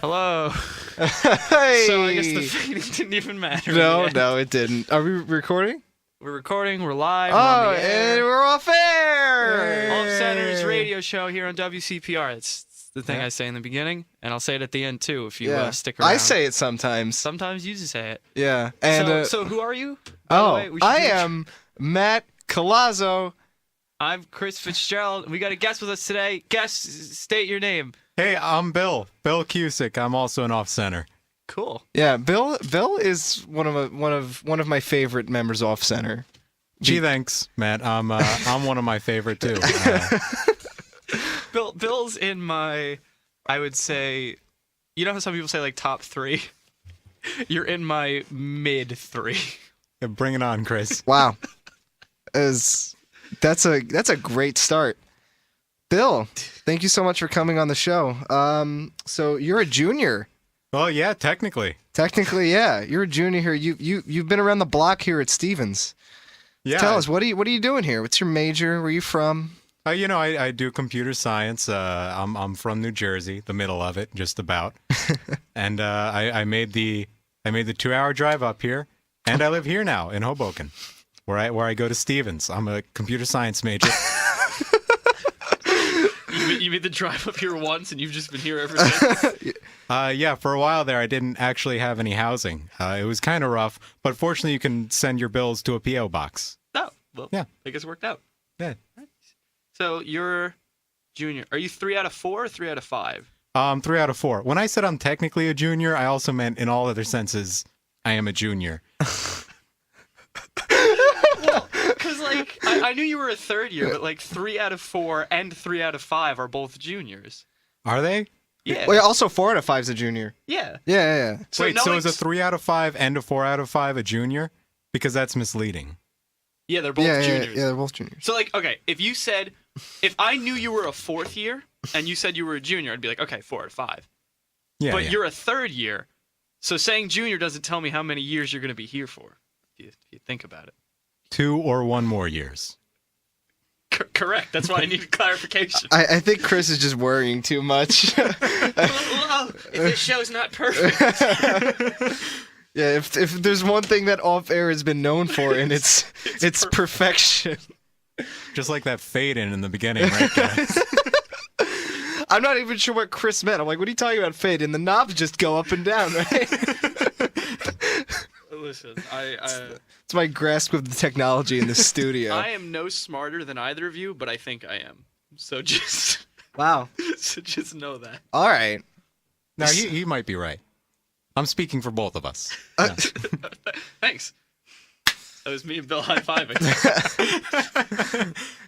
Hello. Hey! So I guess the fading didn't even matter. No, it didn't. Are we recording? We're recording. We're live. Oh, we're on the air. and we're off air! Off Center's radio show here on WCPR. It's the thing I say in the beginning, and I'll say it at the end too if you stick around. I say it sometimes. Sometimes you just say it. Yeah. And so who are you? By the way, we should I am Matt Colazzo. I'm Chris Fitzgerald. We got a guest with us today. Guest, state your name. Hey, I'm Bill Cusick. I'm also an off-center. Cool. Yeah, Bill is one of my favorite members off center. Gee, thanks, Matt. I'm one of my favorite too. Bill's in my, I would say, you know how some people say like top 3? You're in my mid 3. Yeah, bring it on, Chris. Wow. That's a great start. Bill, thank you so much for coming on the show. So you're a junior. Well, yeah, technically. Technically, yeah. You're a junior here. You've been around the block here at Stevens. Yeah. Tell us, what are you doing here? What's your major? Where are you from? I do computer science. I'm from New Jersey, the middle of it, just about. And I made the 2-hour drive up here, and I live here now in Hoboken, where I go to Stevens. I'm a computer science major. You made the drive up here once, and you've just been here ever since? Yeah, for a while there, I didn't actually have any housing. It was kind of rough, but fortunately, you can send your bills to a P.O. box. Oh, well, yeah. I guess it worked out. Yeah. Nice. So you're junior. Are you 3 out of 4 or 3 out of 5? 3 out of 4. When I said I'm technically a junior, I also meant in all other senses, I am a junior. Well, because like I knew you were a third year, but like 3 out of 4 and 3 out of 5 are both juniors. Are they? Yeah. Wait, also 4 out of 5 is a junior. Yeah. Yeah. So Wait, so is a 3 out of 5 and a 4 out of 5 a junior? Because that's misleading. Yeah, they're both juniors. Yeah, they're both juniors. So like, okay, if I knew you were a 4th year and you said you were a junior, I'd be like, okay, 4 out of 5. Yeah. But you're a 3rd year, so saying junior doesn't tell me how many years you're going to be here for. If you think about it. 2 or 1 more years. Correct. That's why I needed clarification. I think Chris is just worrying too much. If this show's not perfect. Yeah, if there's one thing that off air has been known for, and it's perfection. Just like that fade in the beginning, right, guys? I'm not even sure what Chris meant. I'm like, what are you talking about, fade? And the knobs just go up and down, right? Listen, it's my grasp of the technology in the studio. I am no smarter than either of you, but I think I am. So just Wow. so just know that. All right. Now, he might be right. I'm speaking for both of us. Thanks. That was me and Bill high-fiving.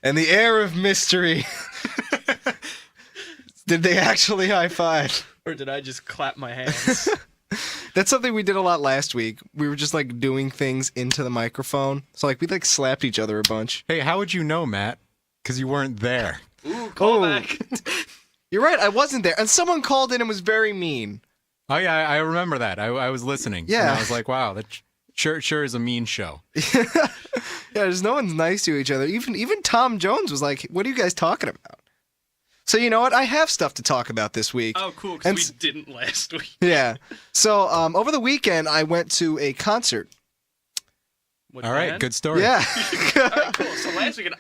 And the air of mystery. Did they actually high five? Or did I just clap my hands? That's something we did a lot last week. We were just like doing things into the microphone. So like we like slapped each other a bunch. Hey, how would you know, Matt? Because you weren't there. Ooh, call back. You're right, I wasn't there. And someone called in and was very mean. Oh, yeah, I remember that. I was listening. Yeah. And I was like, wow, that sure is a mean show. Yeah, there's no one's nice to each other. Even Tom Jones was like, what are you guys talking about? So you know what? I have stuff to talk about this week. Oh, cool, because we didn't last week. Yeah. So over the weekend, I went to a concert. What All right, band? good story. Yeah. All right, cool. So last weekend,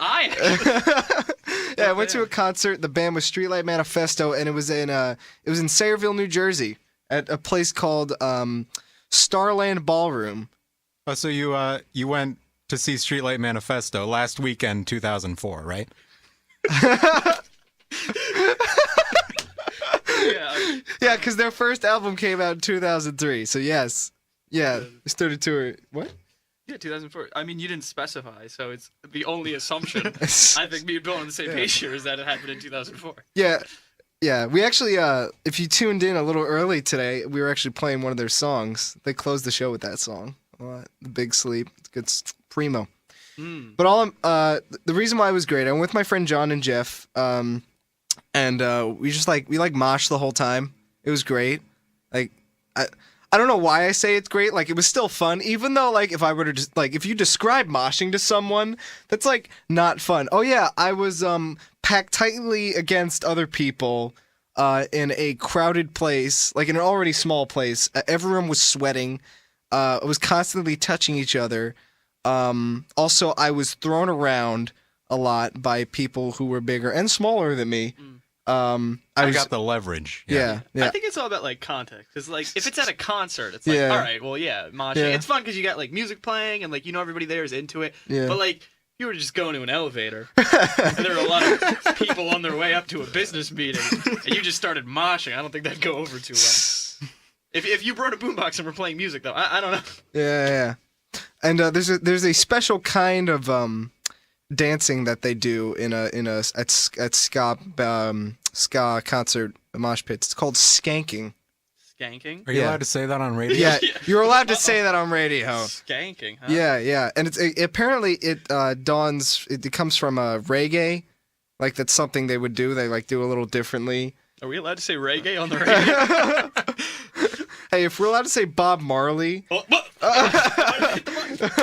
Yeah, I went to a concert. The band was Streetlight Manifesto, and it was in Sayreville, New Jersey, at a place called Starland Ballroom. Oh, so you went to see Streetlight Manifesto last weekend, 2004, right? Yeah, because their first album came out in 2003. So yes, yeah, they started touring. What? Yeah, 2004. I mean, you didn't specify, so it's the only assumption. I think me and Bill on the same page here is that it happened in 2004. Yeah. We actually, if you tuned in a little early today, we were actually playing one of their songs. They closed the show with that song, "The Big Sleep." It's good, primo. But the reason why it was great, I went with my friend John and Jeff, and we moshed the whole time. It was great. Like I don't know why I say it's great. Like, it was still fun, even though, like, if I were to just, like, if you describe moshing to someone, that's, like, not fun. Oh, yeah, I was packed tightly against other people in a crowded place, like in an already small place. Everyone was sweating. It was constantly touching each other. Also, I was thrown around a lot by people who were bigger and smaller than me. I got the leverage. Yeah. I think it's all about like context. Because like if it's at a concert, it's like all right, well moshing. Yeah. It's fun because you got like music playing and like everybody there is into it. Yeah. But like you were just going to an elevator and there were a lot of people on their way up to a business meeting and you just started moshing. I don't think that'd go over too well. If you brought a boombox and were playing music though, I don't know. Yeah. And there's a special kind of dancing that they do at ska concert mosh pits. It's called skanking. Skanking? Are you allowed to say that on radio? Yeah, you're allowed to say that on radio. Skanking, huh? Yeah, and apparently it comes from reggae, like that's something they would do. They like do a little differently. Are we allowed to say reggae on the radio? Hey, if we're allowed to say Bob Marley,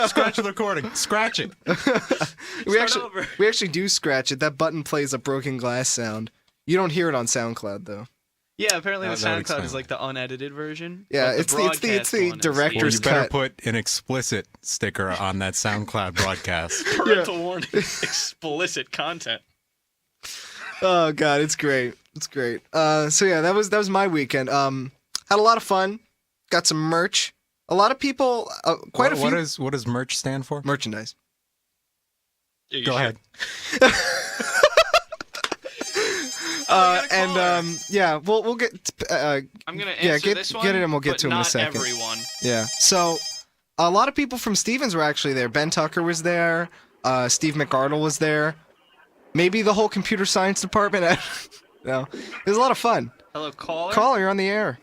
Scratch the recording. Scratch it. we actually do scratch it. That button plays a broken glass sound. You don't hear it on SoundCloud though. Yeah, apparently the That would SoundCloud is explain like the unedited version. Yeah, but it's the broadcast one is director's You better cut. put an explicit sticker on that SoundCloud broadcast. parental warning, explicit content. Oh god, it's great. It's great. So yeah, that was my weekend. Had a lot of fun. Got some merch. A lot of people. Quite a few. What does merch stand for? Merchandise. Go ahead. Yeah, we'll get. I'm gonna answer this one. Get it, and we'll get but to him in a not second. Everyone. Yeah. So, a lot of people from Stevens were actually there. Ben Tucker was there. Steve McArdle was there. Maybe the whole computer science department. No, it was a lot of fun. Hello, caller. Caller, you're on the air.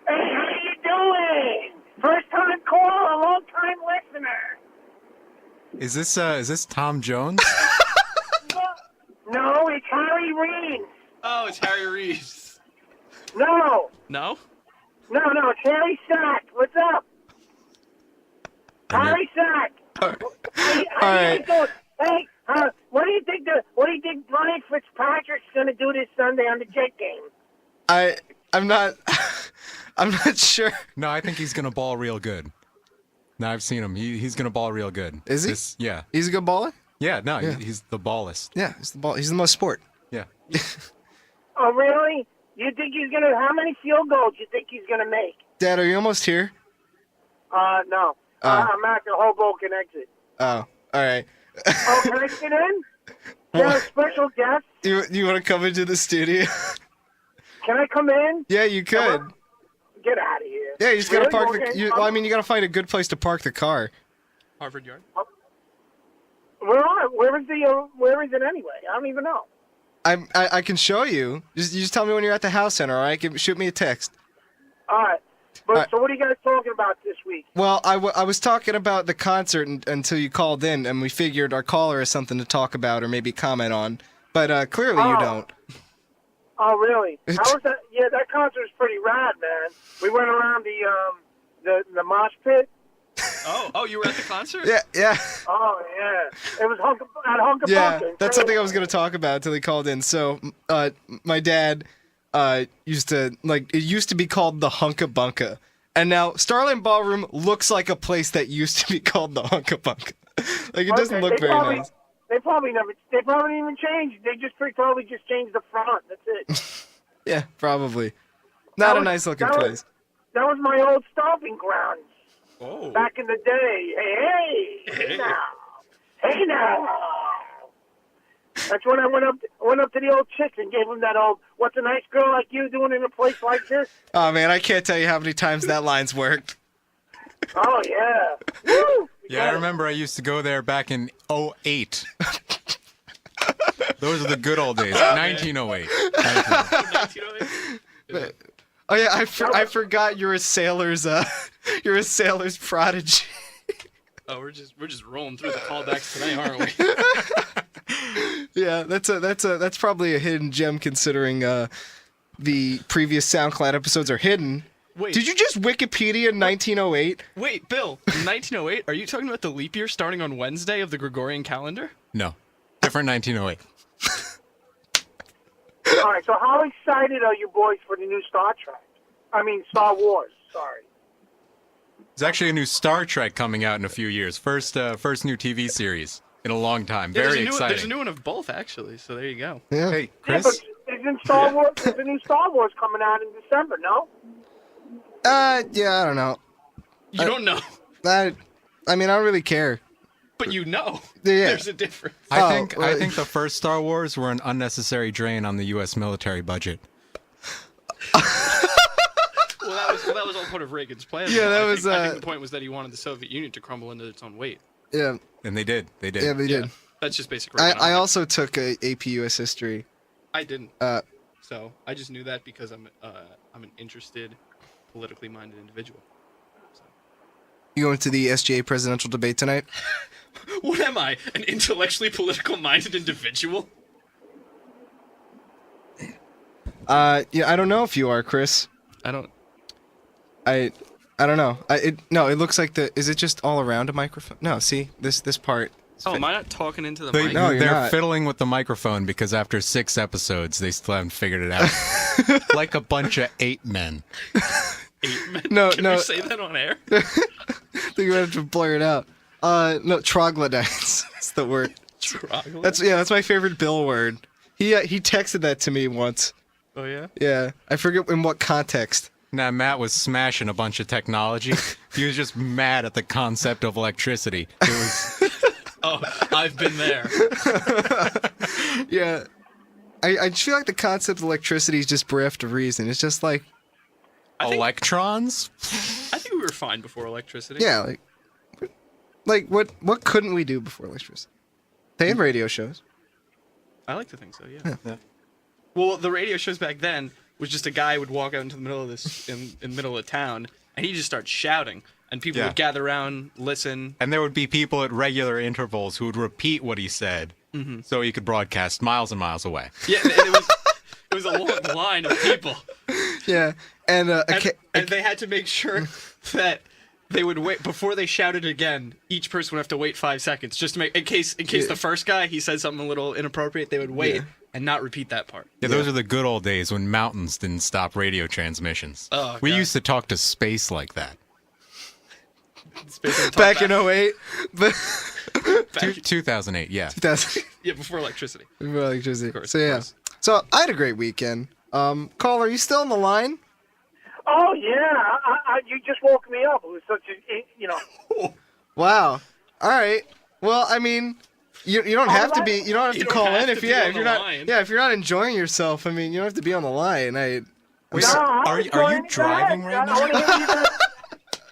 Hey, how you doing? First time caller, long time listener. Is this Tom Jones? No, it's Harry Reeves. Oh, it's Harry Reeves. No, No? it's Harry Sack. What's up? Harry Sack. Hey, All right. Hey, what do you think Brian Fitzpatrick's gonna do this Sunday on the Jet game? I'm not sure. No, I think he's gonna ball real good. No, I've seen him. He's gonna ball real good. Is he? Yeah. He's a good baller. Yeah. No, Yeah. he's the ballest. Yeah, he's the ball. He's the most sport. Yeah. Oh, really? You think he's gonna? How many field goals you think he's gonna make? Dad, are you almost here? No. I'm at the Hoboken exit. Oh, all right. Oh, can I sit in? Yeah, special guest. You want to come into the studio? Can I come in? Yeah, you could. Get out of here. Yeah, you just gotta Really? park Okay. you gotta find a good place to park the car. Harvard Yard. Where is it anyway? I don't even know. I can show you. You just tell me when you're at the house center, all right? Shoot me a text. All right. But right. so what are you guys talking about this week? Well, I was talking about the concert until you called in, and we figured our caller has something to talk about or maybe comment on. But clearly you don't. Oh, really? How was that? Yeah, that concert was pretty rad, man. We went around the mosh pit. Oh, you were at the concert? Yeah. Oh, yeah. It was at Hunka Yeah, Bunka. that's something I was going to talk about until he called in. So, my dad used to be called the Hunka Bunka. And now Starland Ballroom looks like a place that used to be called the Hunka Bunka. Like, it doesn't look very nice. They probably didn't even change. They probably just changed the front. That's it. Yeah, probably. Not a nice looking place. That was my old stomping grounds. Oh. Back in the day. Hey now. That's when I went up to the old chicks and gave them that old, what's a nice girl like you doing in a place like this? Oh, man, I can't tell you how many times that line's worked. Oh, yeah. Woo! Yeah, I remember I used to go there back in 08. Those are the good old days. 1908. 1908? Oh yeah, I forgot you're a sailor's prodigy. Oh, we're just rolling through the callbacks tonight, aren't we? Yeah, that's probably a hidden gem considering the previous SoundCloud episodes are hidden. Wait. Did you just Wikipedia 1908? Wait, Bill, 1908? Are you talking about the leap year starting on Wednesday of the Gregorian calendar? No. Different 1908. All right, so how excited are you boys for the new Star Wars, sorry. There's actually a new Star Trek coming out in a few years. First new TV series in a long time. Very exciting. There's a new one of both, actually, so there you go. Yeah. Hey, Yeah, Chris? but isn't Star Wars, there's a new Star Wars coming out in December, no? Yeah, I don't know. You don't know, I mean, I don't really care. but you know. Yeah. There's a difference. I think well- the first Star Wars were an unnecessary drain on the U.S. military budget. Well, that was all part of Reagan's plan. Yeah, that I was, think, I think the point was that he wanted the Soviet Union to crumble into its own weight. Yeah, And they did. They did. yeah, they did. Yeah, that's just basic I Reaganomics. also took a AP US history. I didn't. Uh, So I just knew that because I'm an interested, politically minded individual. So. You going to the SGA presidential debate tonight? What am I? An intellectually political minded individual? Yeah, I don't know if you are, Chris. I don't. I don't know. It looks like is it just all around a microphone? No, see this part. Oh, am I not talking into the They, mic? No, you're they're not. fiddling with the microphone because after 6 episodes, they still haven't figured it out. Like a bunch of 8 men. 8 men? No, Can no. we say that on air? I think we have to blur it out. No, troglodytes. That's the word. Troglodyte? That's my favorite Bill word. He texted that to me once. Oh yeah. Yeah, I forget in what context. Now, Matt was smashing a bunch of technology. He was just mad at the concept of electricity. It was... Oh, I've been there. Yeah, I just feel like the concept of electricity is just bereft of reason. It's just like, Electrons? I think we were fine before electricity. yeah, like what couldn't we do before electricity? They had radio shows. I like to think so. Yeah. Well, the radio shows back then was just a guy would walk out into the middle of this in the middle of town, and he just start shouting, and people Yeah. would gather around, listen. And there would be people at regular intervals who would repeat what he said so he could broadcast miles and miles away. Yeah, and it was a long line of people, Yeah, and and they had to make sure that they would wait before they shouted again. Each person would have to wait 5 seconds just to make in case the first guy he said something a little inappropriate. They would wait and not repeat that part. Yeah, those are the good old days when mountains didn't stop radio transmissions. Oh, we God. used to talk to space like that. back in 08, but 2008, yeah. that's Yeah, before electricity. electricity. course, So of yeah, course. so I had a great weekend. Call, are you still on the line? Oh, yeah, you just woke me up. It was such a, Wow. All right. Well, I mean, you don't have to be. You don't have to You don't call have in to if be yeah on if you're the not line. yeah if you're not enjoying yourself. I mean, you don't have to be on the line. Wait, No, are you driving right I want now? to hear you guys.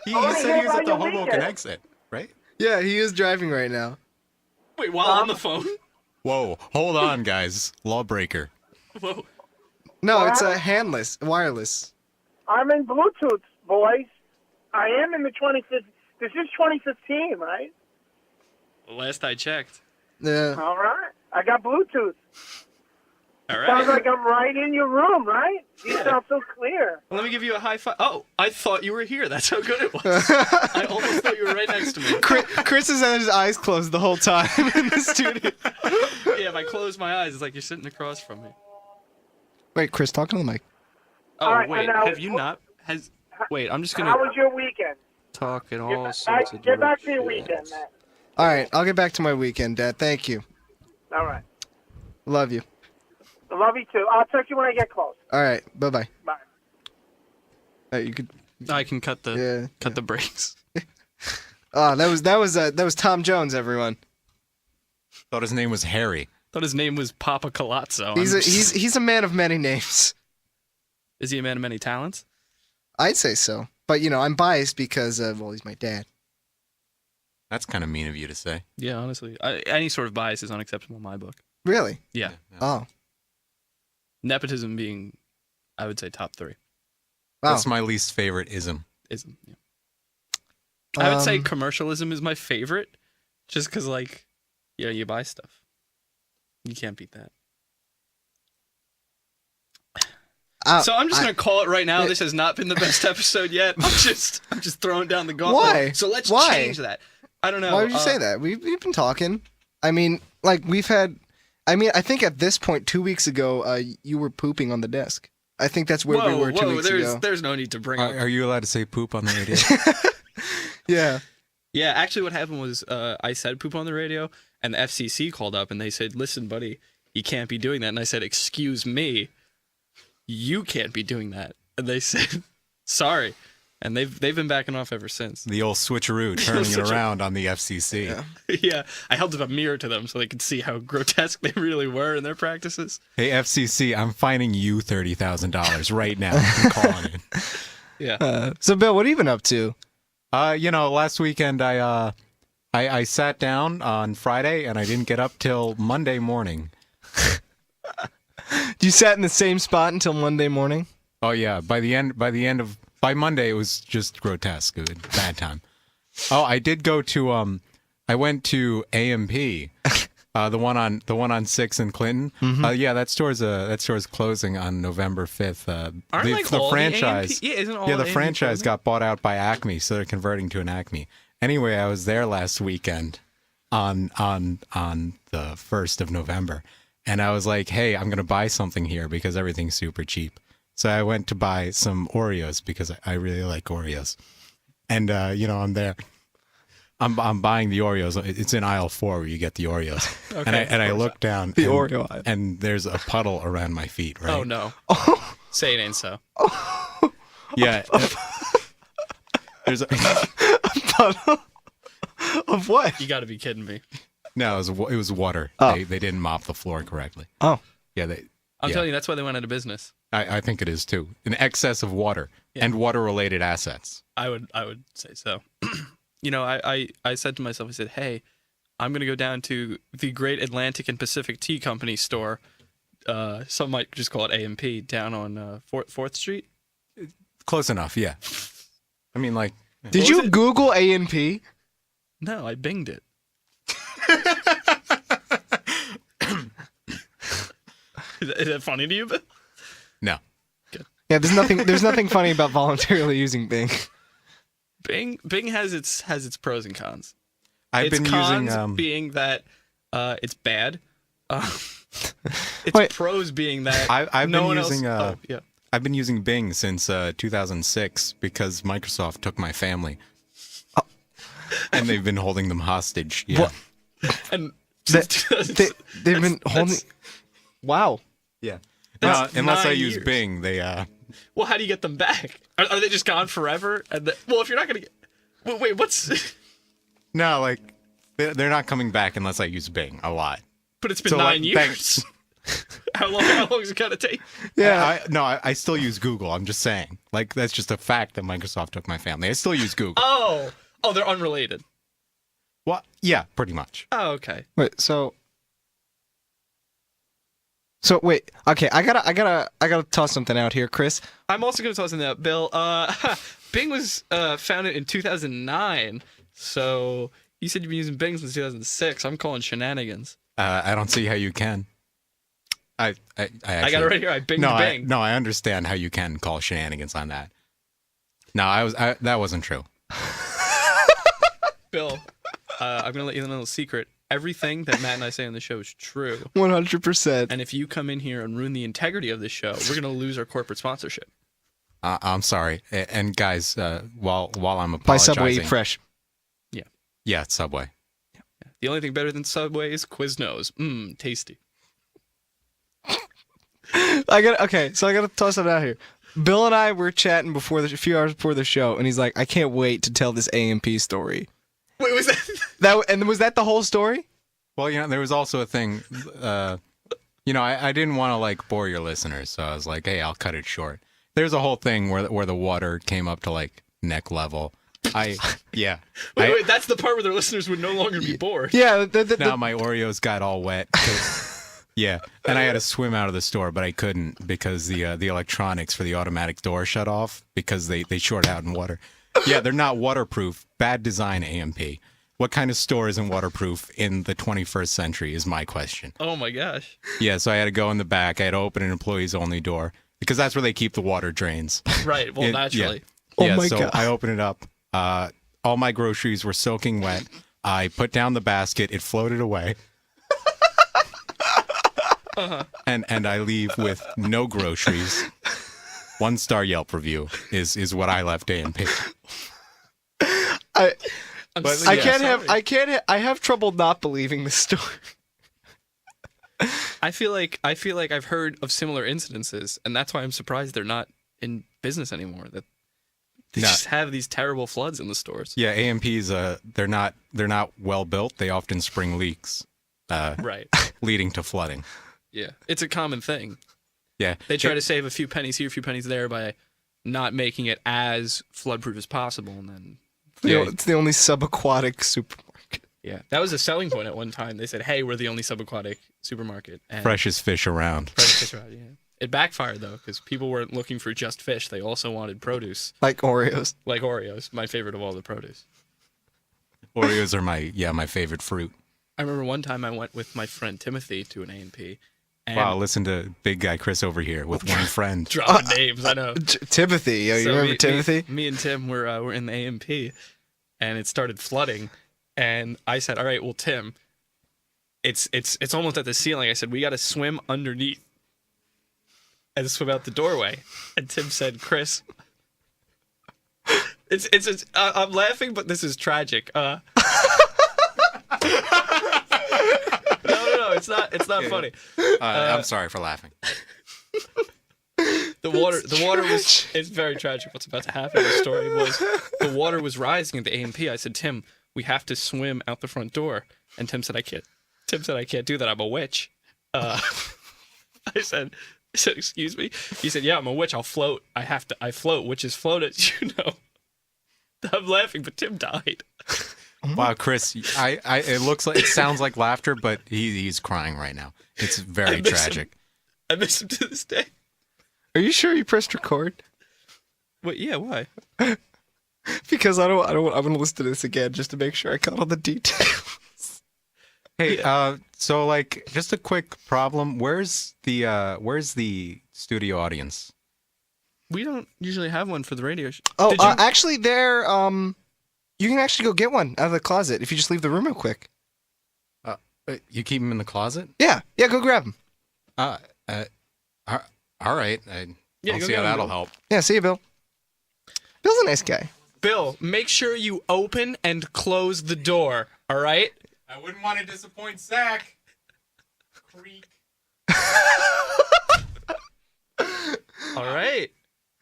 He wanna said hear he was about at the your Hoboken weekend. exit, right? Yeah, he is driving right now. Wait, while on the phone? Whoa, hold on, guys. Lawbreaker. Whoa. No, it's a handless, wireless. I'm in Bluetooth, boys. I am in the 2015. This is 2015, right? Last I checked. Yeah. All right. I got Bluetooth. All right. Sounds like I'm right in your room, right? You sound so clear. Well, let me give you a high five. Oh, I thought you were here. That's how good it was. I almost thought you were right next to me. Chris has had his eyes closed the whole time in the studio. Yeah, if I close my eyes, it's like you're sitting across from me. Wait, Chris, talking to the mic. Oh, All right, wait. and now- Have you not? Wait, I'm just How going to was your weekend? talk in Get, all back, sorts of get back to your directions. weekend, man. All right, I'll get back to my weekend, Dad. Thank you. All right. Love you. I love you too. I'll text you when I get close. All right, bye-bye. Bye. You could. I can cut the Yeah. the brakes. Oh, that was Tom Jones, everyone. Thought his name was Harry. Thought his name was Papa Colazzo. He's a man of many names. Is he a man of many talents? I'd say so, but I'm biased because he's my dad. That's kind of mean of you to say. Yeah, honestly, any sort of bias is unacceptable in my book. Really? Yeah, Oh, nepotism being, I would say, top 3. wow. That's my least favorite ism. Ism. Yeah. I would say Um, commercialism is my favorite, just because you buy stuff. You can't beat that. So I'm just gonna call it right now. This has not been the best episode yet. I'm just throwing down the gauntlet. Why? So let's Why? change that. I don't know. Why would you say that? We've been talking. I mean, like we've had I mean, I think at this point, 2 weeks ago, you were pooping on the desk. I think that's where we were 2 weeks ago. There's no need to bring up. Are you allowed to say poop on the radio? Yeah. Yeah, actually, what happened was I said poop on the radio, and the FCC called up and they said, "Listen, buddy, you can't be doing that." And I said, "Excuse me, you can't be doing that." And they said, "Sorry." And they've been backing off ever since. The old switcheroo, turning it around on the FCC. Yeah. Yeah, I held up a mirror to them so they could see how grotesque they really were in their practices. Hey, FCC, I'm fining you $30,000 right now. I'm calling it. Yeah. So, Bill, what have you been up to? Last weekend I sat down on Friday and I didn't get up till Monday morning. You sat in the same spot until Monday morning? Oh yeah, by Monday it was just grotesque. It was a bad time. Oh, I did go to I went to AMP, the one on 6th and Clinton. Mm-hmm. Yeah, that store's closing on November 5th. Aren't franchise. The AMP? Yeah, isn't all Yeah, the AMP franchise closing? got bought out by Acme, so they're converting to an Acme. Anyway, I was there last weekend on the 1st of November, and I was like, "Hey, I'm gonna buy something here because everything's super cheap." So I went to buy some Oreos because I really like Oreos, and I'm there. I'm buying the Oreos. It's in aisle 4 where you get the Oreos, Okay, and I look down The Oreo aisle. and there's a puddle around my feet. Right? Oh no. Say it ain't so. Yeah. There's a Of what? You got to be kidding me. No, it was water. Oh. They didn't mop the floor correctly. Oh. Yeah, I'm yeah. telling you, that's why they went out of business. I think it is too. An excess of water Yeah. and water-related assets. I would say so. I said to myself, I said, "Hey, I'm gonna go down to the Great Atlantic and Pacific Tea Company store. Some might just call it AMP down on 4th Street." Close enough, yeah. I mean, like, Did What you was it? Google A&P? No, I binged it. Is that funny to you, Bill? no. Yeah, there's nothing funny about voluntarily using Bing. Bing has its pros and cons. I've its been cons using. being that it's bad. Its Wait. pros being that I've no been one using. else. Yeah. I've been using Bing since 2006 because Microsoft took my family, and they've been holding them hostage. Yeah. What? And They've been holding. Wow. Yeah. That's Unless I 9 use years. Bing, they. Well, how do you get them back? Are they just gone forever? Well, if you're not gonna get, wait, what's? No, like they're not coming back unless I use Bing a lot. But it's been So, 9 like, years. How long is it gonna take? Yeah. I still use Google. I'm just saying. Like, that's just a fact that Microsoft took my family. I still use Google. Oh, they're unrelated. Well, yeah, pretty much. Oh, okay. Wait, so wait, okay, I gotta toss something out here, Chris. I'm also gonna toss something out, Bill. Bing was founded in 2009, so you said you've been using Bing since 2006. I'm calling shenanigans. I don't see how you can. I I got it right here. I binged Bing. I understand how you can call shenanigans on that. No, that wasn't true. Bill, I'm gonna let you in a little secret. Everything that Matt and I say on the show is true. 100%. And if you come in here and ruin the integrity of this show, we're gonna lose our corporate sponsorship. I'm sorry. And guys, while I'm By apologizing, Subway, eat fresh. Yeah, it's Subway. The only thing better than Subway is Quiznos. Tasty. I gotta toss it out here. Bill and I were chatting a few hours before the show, and he's like, "I can't wait to tell this AMP story." Wait, was that? Was that the whole story? Well, there was also a thing. I didn't want to like bore your listeners, so I was like, "Hey, I'll cut it short." There's a whole thing where the water came up to like neck level. Wait, that's the part where their listeners would no longer be bored. Yeah. Now my Oreos got all wet. Yeah, and I had to swim out of the store, but I couldn't because the electronics for the automatic door shut off because they short out in water. Yeah, they're not waterproof. Bad design, AMP. What kind of store isn't waterproof in the 21st century is my question. Oh my gosh. Yeah, so I had to go in the back. I had to open an employees only door because that's where they keep the water drains. Right. Well, naturally. Yeah, my so God. I opened it up. All my groceries were soaking wet. I put down the basket. It floated away. and I leave with no groceries. 1-star Yelp review is what I left A&P. I But, I yeah, can't sorry. have I have trouble not believing this story. I feel like I've heard of similar incidences, and that's why I'm surprised they're not in business anymore. That they No. just have these terrible floods in the stores. Yeah, A&Ps they're not well built. They often spring leaks, Right. leading to flooding. Yeah. It's a common thing. Yeah, They try to save a few pennies here, a few pennies there by not making it as floodproof as possible, and then Yeah. It's the only subaquatic supermarket. yeah, that was a selling point at one time. They said, "Hey, we're the only subaquatic supermarket." And freshest fish around. fresh fish are out, yeah. It backfired though, because people weren't looking for just fish; they also wanted produce, Like Oreos. like Oreos, my favorite of all the produce. Oreos are my favorite fruit. I remember one time I went with my friend Timothy to an A&P. And Wow, listen to big guy Chris over here with one friend. dropping names, I know. Timothy, yo, you So remember Timothy? Me and Tim were in the A&P, and it started flooding, and I said, "All right, well, Tim, it's almost at the ceiling." I said, "We got to swim underneath and swim out the doorway." And Tim said, "Chris, I'm laughing, but this is tragic." No, it's not funny. I'm sorry for laughing. The water was, it's very tragic what's about to happen. The story was, the water was rising at the A&P. I said, "Tim, we have to swim out the front door." And Tim said, "I can't." Tim said, "I can't do that. I'm a witch." I said, "Excuse me?" He said, "Yeah, I'm a witch. I'll float. I float. Witches float, as you know." I'm laughing, but Tim died. Wow, Chris, it sounds like laughter, but he's crying right now. It's I very miss him. tragic. I miss him to this day. Are you sure you pressed record? Wait, yeah, why? Because I want to listen to this again just to make sure I got all the details. Hey, so like just a quick problem. Where's the studio audience? We don't usually have one for the radio show. Oh, Did you- actually, there. You can actually go get one out of the closet if you just leave the room real quick. You keep him in the closet? Yeah, go grab him. All right. Yeah, I'll go see get how him, that'll Bill. help. Yeah, see you, Bill. Bill's a nice guy. Bill, make sure you open and close the door, all right? I wouldn't want to disappoint Zach. Creak. All right.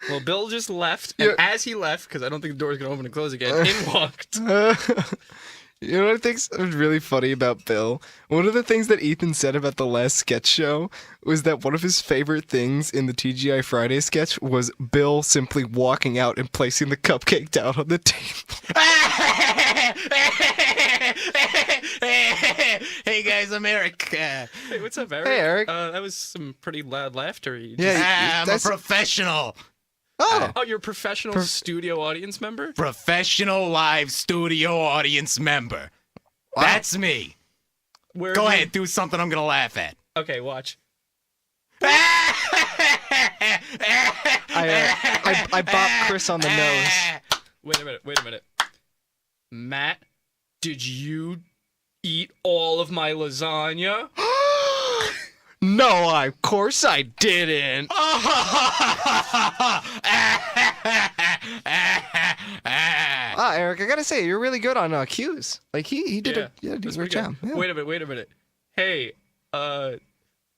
Well, Bill just left, and as he left, because I don't think the door's going to open and close again, in walked. You know what I think's really funny about Bill? One of the things that Ethan said about the last sketch show was that one of his favorite things in the TGI Friday sketch was Bill simply walking out and placing the cupcake down on the table. Hey guys, I'm Eric. Hey, what's up, Eric? Hey, Eric. That was some pretty loud laughter. Yeah, I'm that's- a professional. Oh, Oh, you're a professional studio audience member? Professional live studio audience member. That's me. Where Go have you- ahead, do something I'm gonna laugh at. Okay, watch. I bopped Chris on the nose. Wait a minute. Matt, did you eat all of my lasagna? No, of course I didn't. Ah, Eric, I gotta say, you're really good on cues. Like he did a that's great pretty job. good. Yeah. Wait a minute. Hey,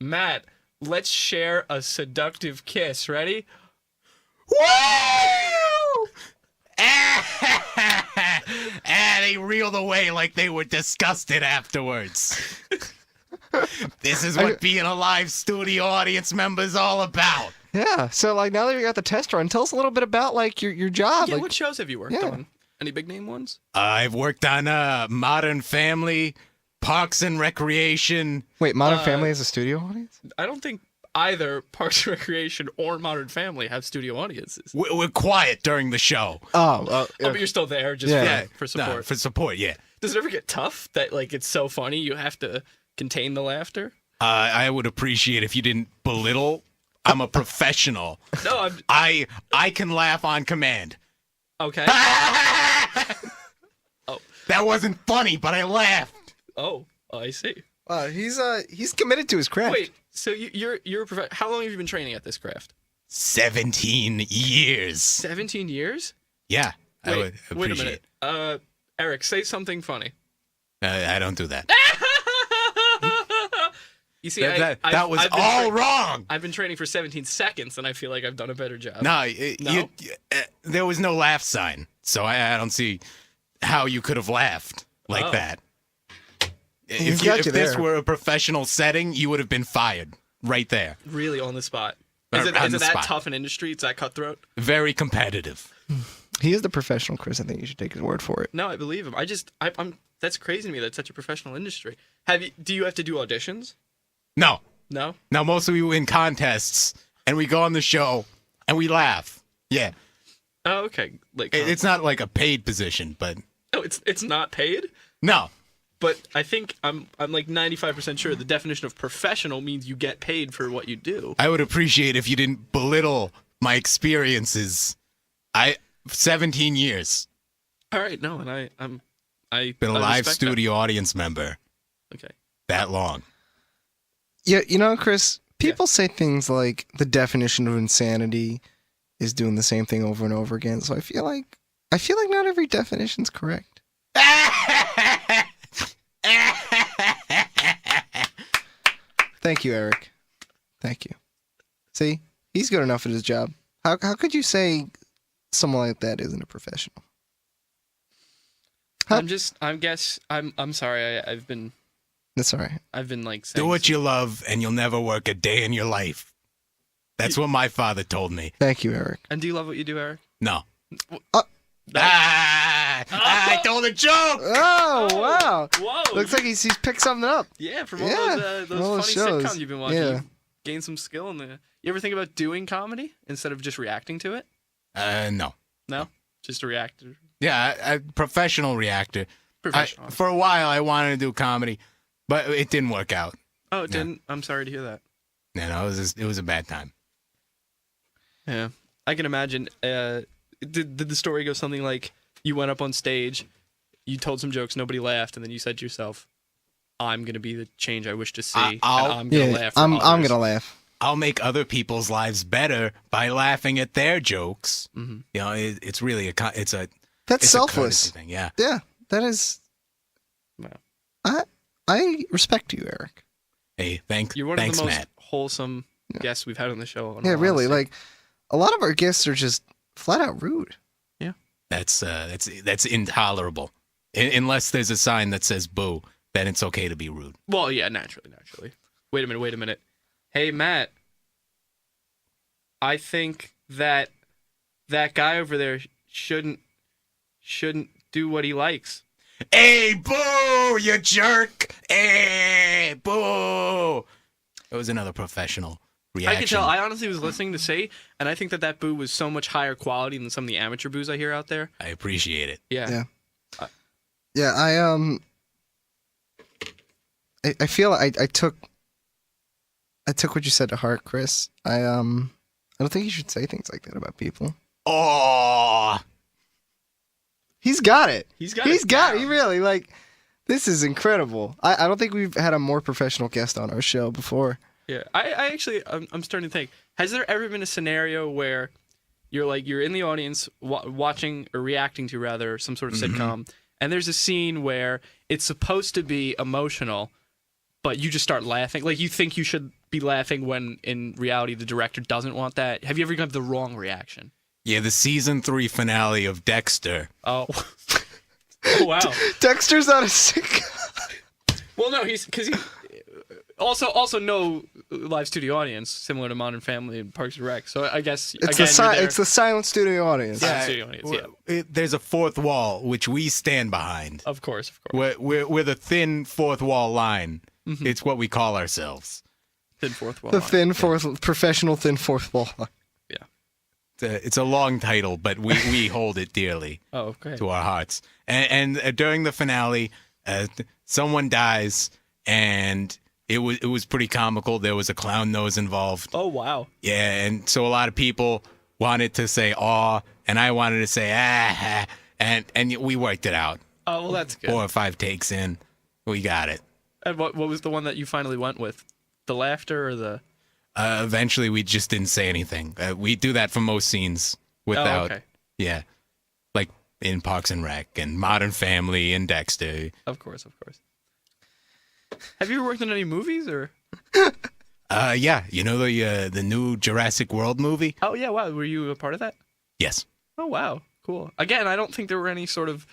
Matt, let's share a seductive kiss. Ready? Woo! They reeled away like they were disgusted afterwards. This is what being a live studio audience member is all about. Yeah. So like now that we got the test run, tell us a little bit about like your job. Yeah, like, what shows have you worked yeah. on? Any big name ones? I've worked on Modern Family, Parks and Recreation. wait, Modern Family has a studio audience? I don't think either Parks and Recreation or Modern Family have studio audiences. We're quiet during the show. Oh, Oh, but you're still there just Yeah. for support. No, for support, yeah. Does it ever get tough that like it's so funny you have to contain the laughter? I would appreciate if you didn't belittle. I'm a professional. No, I can laugh on command. okay. That wasn't funny, but I laughed. Oh, I see. he's committed to his craft. Wait, So you're a how long have you been training at this craft? 17 years. 17 years? Yeah, I would appreciate Wait a minute. Eric, say something funny. I don't do that. You see, that was all wrong. I've been training for 17 seconds, and I feel like I've done a better job. No, No? there was no laugh sign, so I don't see how you could have laughed like that. If this were a professional setting, you would have been fired right there. Really on the spot. Is it that tough an industry? It's that cutthroat? Very competitive. He is the professional, Chris. I think you should take his word for it. No, I believe him. I'm that's crazy to me. That's such a professional industry. Do you have to do auditions? No. No? Now, mostly we win contests, and we go on the show, and we laugh. Yeah. Oh, okay. Like It's not like a paid position, but... Oh, it's not paid? No. But I think I'm like 95% sure the definition of professional means you get paid for what you do. I would appreciate if you didn't belittle my experiences. 17 years. All right, no, and I've Been a live studio audience member. Okay. That long. Yeah, you know, Chris, people say things like the definition of insanity is doing the same thing over and over again. So I feel like not every definition's correct. Thank you, Eric. Thank you. See, he's good enough at his job. How could you say someone like that isn't a professional? I'm sorry. That's all right. I've been like saying Do what you love, and you'll never work a day in your life. That's what my father told me. Thank you, Eric. And do you love what you do, Eric? No. That- I told a joke. Oh, wow. Whoa. Looks like he's picked something up. Yeah, from all Yeah, those all those funny shows. sitcoms you've been watching, Yeah. you gained some skill in the. You ever think about doing comedy instead of just reacting to it? No. No, just a reactor. Yeah, professional reactor. Professional. For a while, I wanted to do comedy, but it didn't work out. Oh, it didn't. I'm sorry to hear that. No, it was a bad time. Yeah, I can imagine. Did the story go something like you went up on stage, you told some jokes, nobody laughed, and then you said to yourself, "I'm gonna be the change I wish to see, and I'm gonna laugh." I'm gonna laugh. I'll make other people's lives better by laughing at their jokes. Mm-hmm. You know, it's really That's it's selfless. a courtesy thing. Yeah. Yeah, that is. Wow. I respect you, Eric. Hey, thanks. You're one thanks, of the most Matt. wholesome guests we've had on the show. Yeah, really. Like a lot of our guests are just flat out rude. Yeah. That's intolerable. Unless there's a sign that says "boo," then it's okay to be rude. Well, yeah, naturally. Wait a minute. Hey, Matt. I think that guy over there shouldn't do what he likes. Hey, boo, you jerk! Hey, boo! It was another professional reaction. I could tell. I honestly was listening to say, and I think that boo was so much higher quality than some of the amateur boos I hear out there. I appreciate it. Yeah. Yeah, I feel I took what you said to heart, Chris. I don't think you should say things like that about people. Oh, He's got it. He's got it. He really this is incredible. I don't think we've had a more professional guest on our show before. Yeah. I actually I'm starting to think. Has there ever been a scenario where you're in the audience watching or reacting to rather some sort of sitcom, and there's a scene where it's supposed to be emotional, but you just start laughing. Like you think you should be laughing when in reality the director doesn't want that. Have you ever got the wrong reaction? yeah, the season 3 finale of Dexter. Oh. Oh wow. Dexter's not a sitcom. Well, no, he also no live studio audience similar to Modern Family and Parks and Rec. So I guess It's again, it's the silent studio audience. Silent studio audience, yeah. There's a fourth wall which we stand behind. Of course. We're the thin fourth wall line. It's what we call ourselves. Thin fourth wall. The line. thin fourth professional thin fourth wall. It's a long title, but we hold it dearly Oh, okay. to our hearts. And during the finale, someone dies, and it was pretty comical. There was a clown nose involved. Oh wow. Yeah, and so a lot of people wanted to say "aw," and I wanted to say "ah," and we worked it out. Oh well, that's good. 4 or 5 takes in, we got it. And what was the one that you finally went with? The laughter or the... Eventually, we just didn't say anything. We do that for most scenes without... Oh, okay. Yeah. Like in Parks and Rec and Modern Family and Dexter. Of course. Have you ever worked on any movies or? Yeah. You know the new Jurassic World movie? Oh yeah, wow. Were you a part of that? Yes. Oh wow, cool. Again, I don't think there were any sort of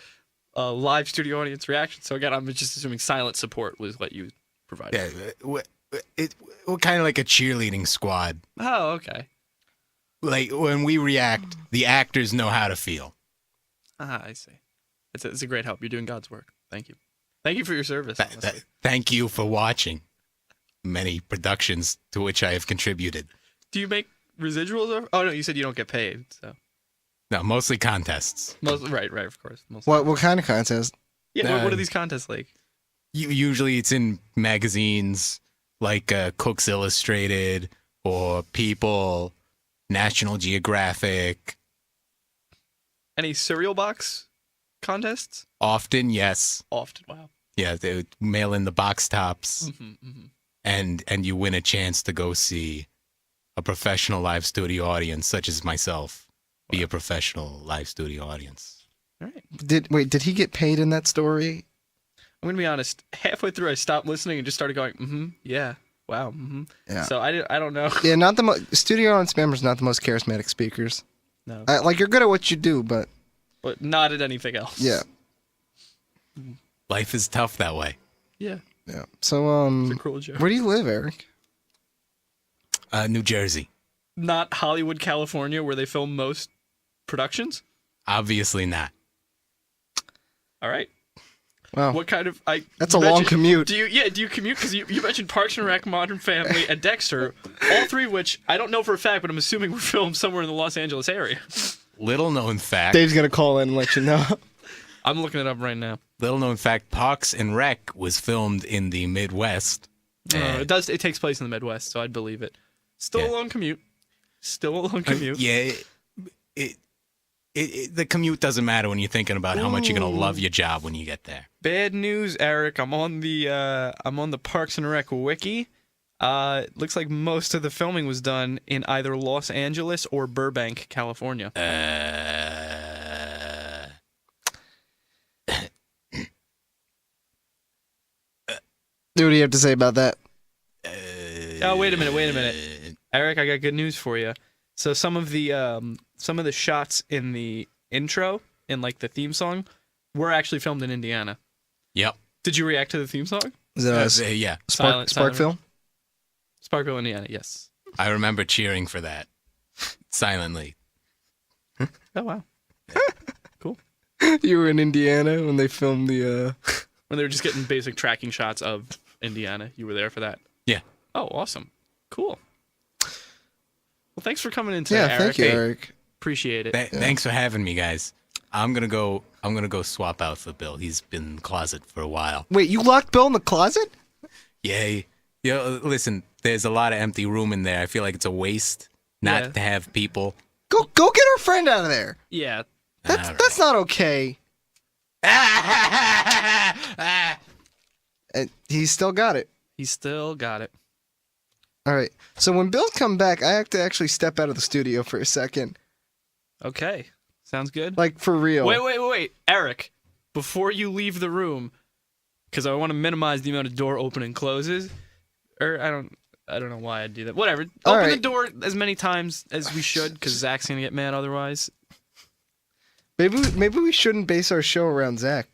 live studio audience reaction. So again, I'm just assuming silent support was what you provided. Yeah. We're kind of like a cheerleading squad. Oh, okay. Like when we react, the actors know how to feel. Ah, I see. It's a great help. You're doing God's work. Thank you. Thank you for your service. Honestly. Thank you for watching many productions to which I have contributed. Do you make residuals? Or... Oh no, you said you don't get paid. So No, mostly contests. right, of course. Mostly. What kind of contest? Yeah, what are these contests like? Usually it's in magazines like Cooks Illustrated or People, National Geographic. Any cereal box contests? Often, yes. Often, wow. Yeah, they would mail in the box tops, and you win a chance to go see a professional live studio audience, such as myself, be a professional live studio audience. All right. Did he get paid in that story? I'm gonna be honest. Halfway through, I stopped listening and just started going, yeah, wow, Yeah. So I don't know. Yeah, not the studio audience members, not the most charismatic speakers. No, Like you're good at what you do, but not at anything else. yeah, Life is tough that way. Yeah. yeah. So It's a cruel joke. where do you live, Eric? New Jersey. Not Hollywood, California, where they film most productions. Obviously not. All right. Wow, What kind of that's a long commute. Do you commute? Because you mentioned Parks and Rec, Modern Family, and Dexter, all three of which I don't know for a fact, but I'm assuming were filmed somewhere in the Los Angeles area. Little known fact. Dave's gonna call in and let you know. I'm looking it up right now. Little known fact. Parks and Rec was filmed in the Midwest. It does. It takes place in the Midwest, so I'd believe it. Still a long commute. Yeah. The commute doesn't matter when you're thinking about how much you're gonna love your job when you get there. Bad news, Eric. I'm on the Parks and Rec wiki. Looks like most of the filming was done in either Los Angeles or Burbank, California. What do you have to say about that? Oh, wait a minute. Eric, I got good news for you. So some of the shots in the intro, in like the theme song, were actually filmed in Indiana. Yep. Did you react to the theme song? Is that Yeah. Sparkville? Sparkville, Indiana, yes. I remember cheering for that silently. Oh, wow. Cool. You were in Indiana when they filmed the. When they were just getting basic tracking shots of Indiana. You were there for that? Yeah. Oh, awesome. Cool. Well, thanks for coming in today, Eric. Thank you, Eric. Appreciate it. Thanks for having me, guys. I'm gonna go swap out for Bill. He's been in the closet for a while. Wait, you locked Bill in the closet? Yeah. Listen, there's a lot of empty room in there. I feel like it's a waste not to have people. Go get our friend out of there. Yeah. That's not okay. And he's still got it. He's still got it. All right. So when Bill's come back, I have to actually step out of the studio for a second. Okay. Sounds good. Like for real. Wait. Eric, before you leave the room, because I want to minimize the amount of door open and closes, or I don't know why I'd do that. Whatever. Open the door as many times as we should, because Zach's going to get mad otherwise. Maybe we shouldn't base our show around Zach.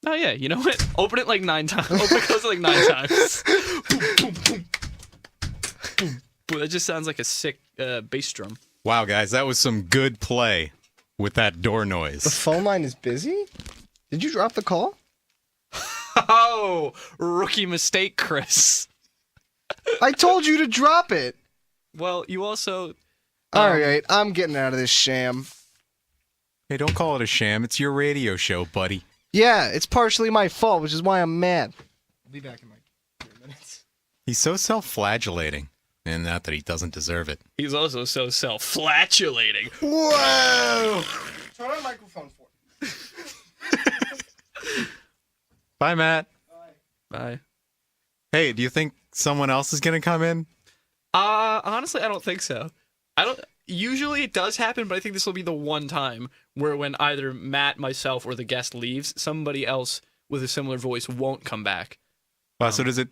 Oh, yeah. You know what? Open it like 9 times. Open it close it like 9 times. Boom, boom, boom. Boom. Boom. That just sounds like a sick bass drum. Wow, guys, that was some good play with that door The noise. phone line is busy? Did you drop the call? Oh, rookie mistake, Chris. I told you to drop it. Well, you also... All right, I'm getting out of this sham. Hey, don't call it a sham. It's your radio show, buddy. Yeah, it's partially my fault, which is why I'm mad. I'll be back in like 3 minutes. He's so self-flagellating. And not that he doesn't deserve it. He's also so self-flatulating. Whoa! Turn on microphone for me. Bye, Matt. Bye. Hey, do you think someone else is gonna come in? Honestly, I don't think so. I don't. Usually it does happen, but I think this will be the one time where when either Matt, myself, or the guest leaves, somebody else with a similar voice won't come back. Wow. So does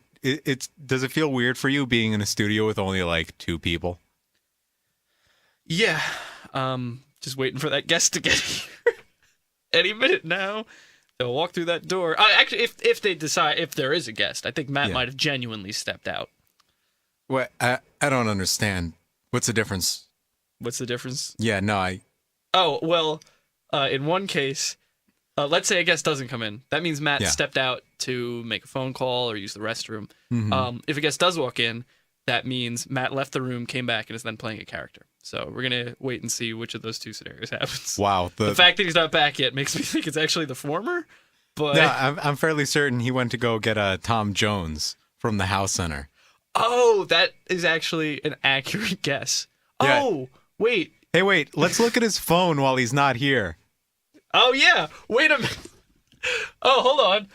does it feel weird for you being in a studio with only like 2 people? Yeah. Just waiting for that guest to get here. Any minute now, they'll walk through that door. Actually, if they decide, if there is a guest, I think Matt might have genuinely stepped out. What? I don't understand. What's the difference? What's the difference? Yeah, no, Oh, well, in one case, let's say a guest doesn't come in. That means Matt stepped out to make a phone call or use the restroom. Mm-hmm. If a guest does walk in, that means Matt left the room, came back, and is then playing a character. So we're going to wait and see which of those 2 scenarios happens. Wow. The fact that he's not back yet makes me think it's actually the former. But no, I'm fairly certain he went to go get a Tom Jones from the House Center. Oh, that is actually an accurate guess. Yeah. Oh, wait. Hey, wait. Let's look at his phone while he's not here. Oh, yeah. Wait a minute. Oh, hold on.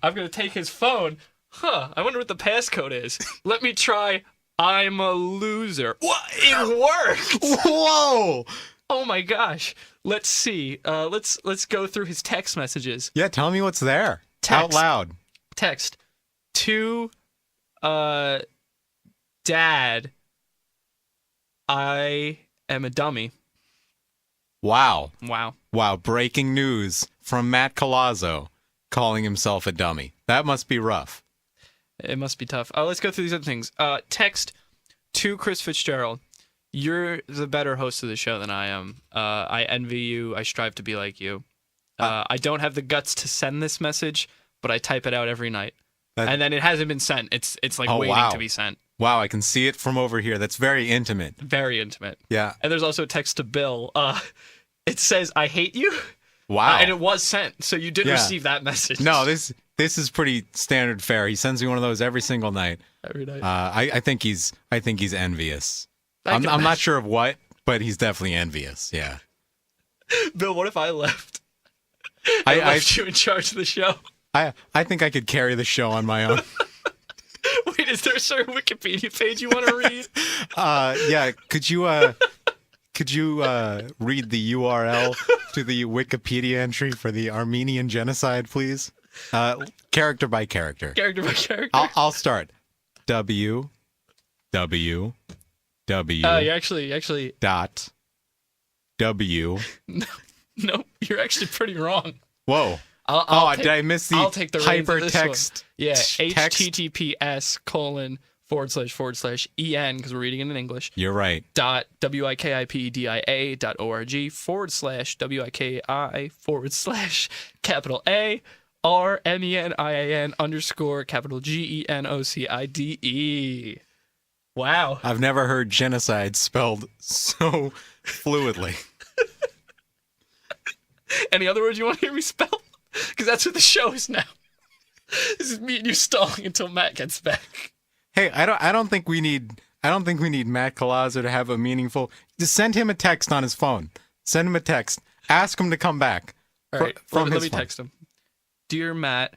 I'm going to take his phone. I wonder what the passcode is. Let me try I'm a loser. What? It worked. Whoa. Oh, my gosh. Let's see. Let's go through his text messages. Yeah, tell me what's there. Text. Out loud. Text. To, Dad, I am a dummy. Wow. Wow. Wow. Breaking news from Matt Colazzo calling himself a dummy. That must be rough. It must be tough. Let's go through these other things. Text to Chris Fitzgerald. You're the better host of the show than I am. I envy you. I strive to be like you. I don't have the guts to send this message, but I type it out every night. And then it hasn't been sent. It's like waiting to be sent. Wow, I can see it from over here. That's very intimate. Very intimate. Yeah. And there's also a text to Bill. It says, I hate you. Wow. And it was sent, so you did receive that message. No, this is pretty standard fare. He sends me one of those every single night. Every night. I think he's envious. I'm not sure of what, but he's definitely envious. Yeah. Bill, what if I left? I left you in charge of the show. I think I could carry the show on my own. Wait, is there a certain Wikipedia page you want to read? Yeah. Could you read the URL to the Wikipedia entry for the Armenian genocide, please? Character by character. Character by character. I'll start. W. You actually. Dot. W. No, you're actually pretty wrong. Whoa. Did I miss the hypertext? Yeah, text? https://en, because we're reading it in English. You're right. wiki.wiki//wiki/RMENIAN_GENOCIDE. Wow. I've never heard genocide spelled so fluidly. Any other words you want to hear me spell? Because that's what the show is now. This is me and you stalling until Matt gets back. Hey, I don't think we need Matt Colazzo to have a meaningful. Just send him a text on his phone. Send him a text. Ask him to come back. All right, let me text him. Dear Matt,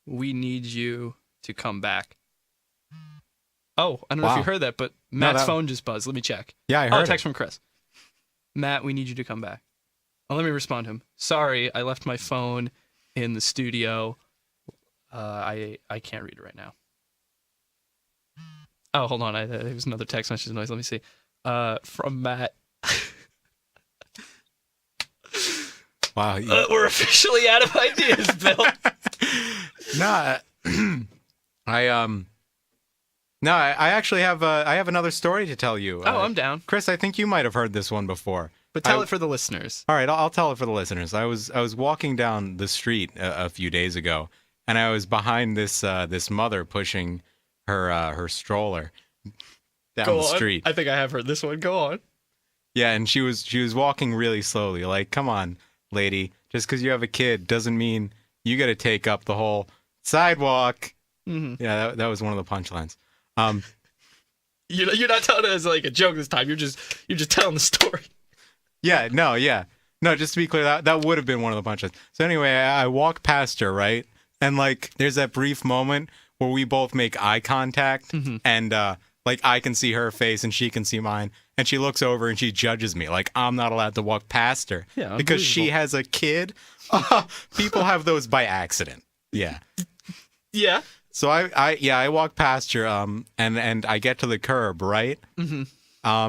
we need you to come back. Oh, I don't know if you heard that, but Matt's phone just buzzed. Let me check. Yeah, I heard text from Chris. Matt, we need you to come back. Oh, let me respond to him. Sorry, I left my phone in the studio. I can't read it right now. Oh, hold on. There was another text message noise. Let me see. From Matt. Wow. We're officially out of ideas, Bill. I actually have another story to tell you. Oh, I'm down. Chris, I think you might have heard this one before. But tell it for the listeners. All right, I'll tell it for the listeners. I was walking down the street a few days ago, and I was behind this mother pushing her stroller down the street. I think I have heard this one. Go on. Yeah, and she was walking really slowly. Like, come on, lady. Just because you have a kid doesn't mean you got to take up the whole sidewalk. Mm-hmm. Yeah, that was one of the punchlines. You're not telling it as like a joke this time. You're just telling the story. Yeah. No, just to be clear, that would have been one of the punchlines. So anyway, I walk past her, right? And like, there's that brief moment where we both make eye contact, and like I can see her face and she can see mine, and she looks over and she judges me like I'm not allowed to walk past her because she has a kid. People have those by accident. Yeah. Yeah. So I walk past her, and I get to the curb, right? Mm-hmm.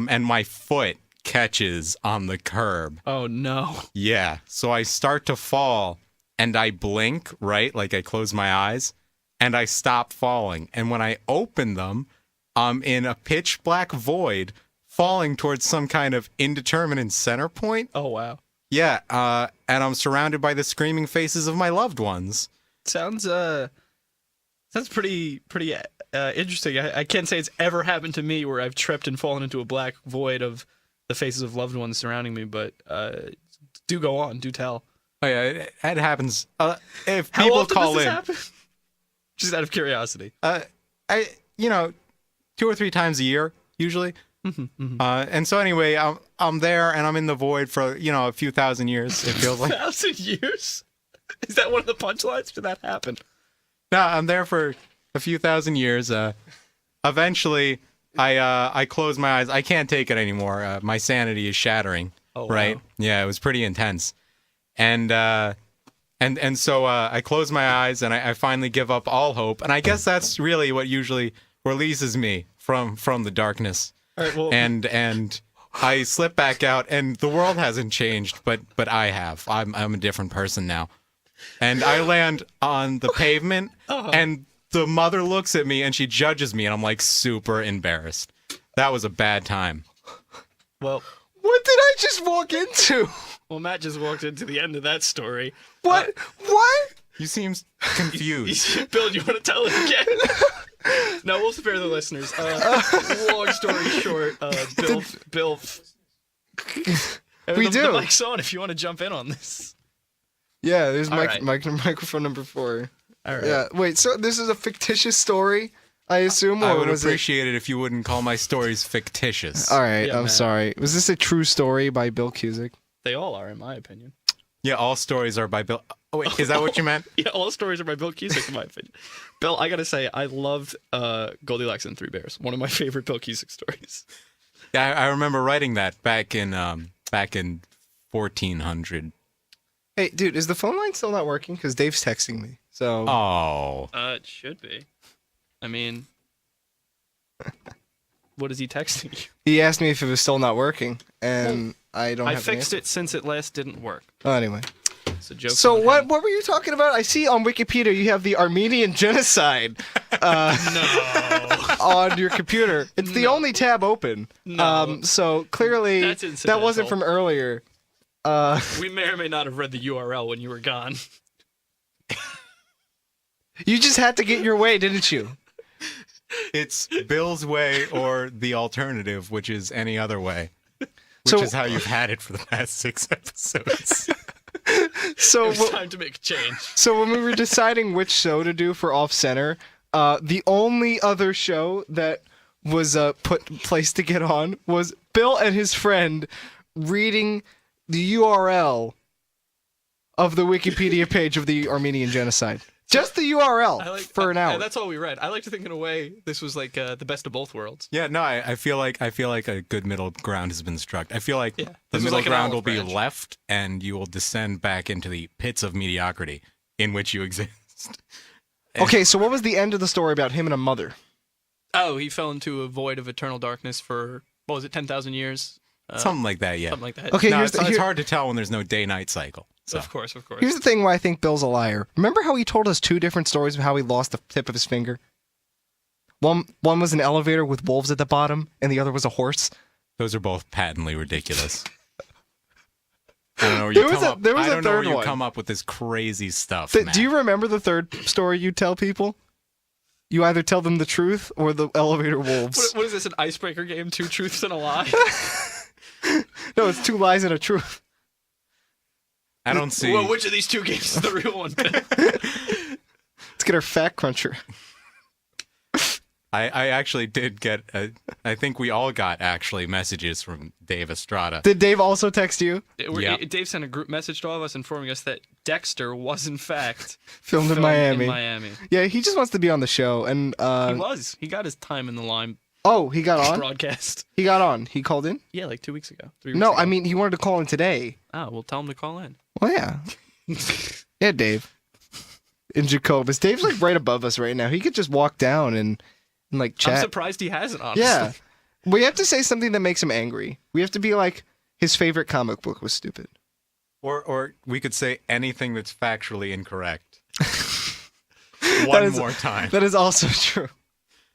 And my foot catches on the curb. Oh no. Yeah. So I start to fall, and I blink, right? Like I close my eyes, and I stop falling. And when I open them, I'm in a pitch black void, falling towards some kind of indeterminate center point. Oh wow. Yeah. And I'm surrounded by the screaming faces of my loved ones. Sounds pretty interesting. I can't say it's ever happened to me where I've tripped and fallen into a black void of the faces of loved ones surrounding me, but do go on, do tell. Oh yeah, it happens. If How people often call does this in, happen? Just out of curiosity. 2 or 3 times a year usually. And so anyway, I'm there and I'm in the void for a few thousand years. It feels like 1,000 years? Is that one of the punchlines? Did that happen? no, I'm there for a few thousand years. Eventually, I close my eyes. I can't take it anymore. My sanity is shattering. Oh, right? wow. Yeah, it was pretty intense. And so I close my eyes and I finally give up all hope. And I guess that's really what usually releases me from the darkness. All right, well, And I slip back out, and the world hasn't changed, but I have. I'm a different person now. And I land on the pavement, and the mother looks at me and she judges me, and I'm like super embarrassed. That was a bad time. well, What did I just walk into? Matt just walked into the end of that story. What? What? You seem confused. Bill, do you want to tell it again? No, we'll spare the listeners. Long story short, Bill. We do. The mic's on if you want to jump in on this. Yeah, there's All right. microphone number 4. All right. Yeah. Wait. So this is a fictitious story, I assume, or I would was appreciate it if you wouldn't call my stories fictitious. All right. Yeah, I'm Matt. sorry. Was this a true story by Bill Cusick? They all are, in my opinion. Yeah, all stories are by Bill. Oh, wait, is that what you meant? Yeah, all stories are by Bill Cusick, in my opinion. Bill, I gotta say, I loved Goldilocks and Three Bears. One of my favorite Bill Cusick stories. Yeah, I remember writing that back in 1400. Hey, dude, is the phone line still not working? Because Dave's texting me. So. Oh. It should be. I mean, what is he texting you? He asked me if it was still not working, and I don't. I have fixed an it since it last didn't work. answer. Oh, anyway. It's a joke. So on what? him. What were you talking about? I see on Wikipedia you have the Armenian genocide No. on your computer. It's the only tab open. No. So clearly That's that wasn't incidental. from earlier. We may or may not have read the URL when you were gone. You just had to get your way, didn't you? It's Bill's way or the alternative, which is any other way. Which So- is how you've had it for the past 6 episodes. So It was time to make a change. So when we were deciding which show to do for Off Center, the only other show that was placed to get on was Bill and his friend reading the URL of the Wikipedia page of the Armenian genocide. Just the URL for an hour. That's all we read. I like to think, in a way, this was like the best of both worlds. Yeah, no, I feel like a good middle ground has been struck. I feel like Yeah. the This was middle like an ground will olive be branch. left, and you will descend back into the pits of mediocrity in which you exist. Okay, so what was the end of the story about him and a mother? Oh, he fell into a void of eternal darkness for, what was it, 10,000 years? Something like that, yeah. Something like that. Okay, No, here's it's hard to tell when there's no day-night cycle. So. Of course, of course. Here's the thing why I think Bill's a liar. Remember how he told us 2 different stories of how he lost the tip of his finger? One was an elevator with wolves at the bottom, and the other was a horse. Those are both patently ridiculous. I don't know where There you was come a- up. there was I a don't know where third you one. come up with this crazy stuff. Do Matt. you remember the third story you tell people? You either tell them the truth or the elevator wolves. What is this, an icebreaker game? 2 truths and a lie? No, it's 2 lies and a truth. I don't see. Well, which of these 2 games is the real one? Let's get our fact cruncher. I actually did get. I think we all got actually messages from Dave Estrada. Did Dave also text you? Yeah. Dave sent a group message to all of us informing us that Dexter was in fact Filmed in filmed Miami. In Miami. Yeah, he just wants to be on the show. And He got his time in the line oh, he got on. broadcast. He got on. He called in. Yeah, like 2 weeks ago. 3 weeks No, ago. I mean he wanted to call in today. Oh, well, tell him to call in. Well, yeah. Yeah, Dave. In Jacobus. Dave's like right above us right now. He could just walk down and like chat. I'm surprised he hasn't, honestly. Yeah. We have to say something that makes him angry. We have to be like, his favorite comic book was stupid. Or we could say anything that's factually incorrect. That One is- more time. That is also true.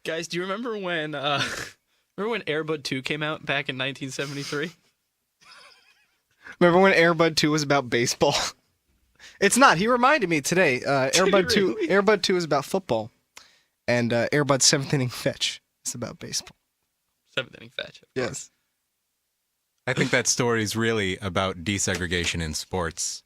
Guys, do you remember when Air Bud 2 came out back in 1973? Remember when Air Bud 2 was about baseball? It's not. He reminded me today. Air Bud 2 really? Air Bud 2 is about football. And Air Bud 7th Inning Fetch is about baseball. 7th inning fetch. Yes. I think that story is really about desegregation in sports.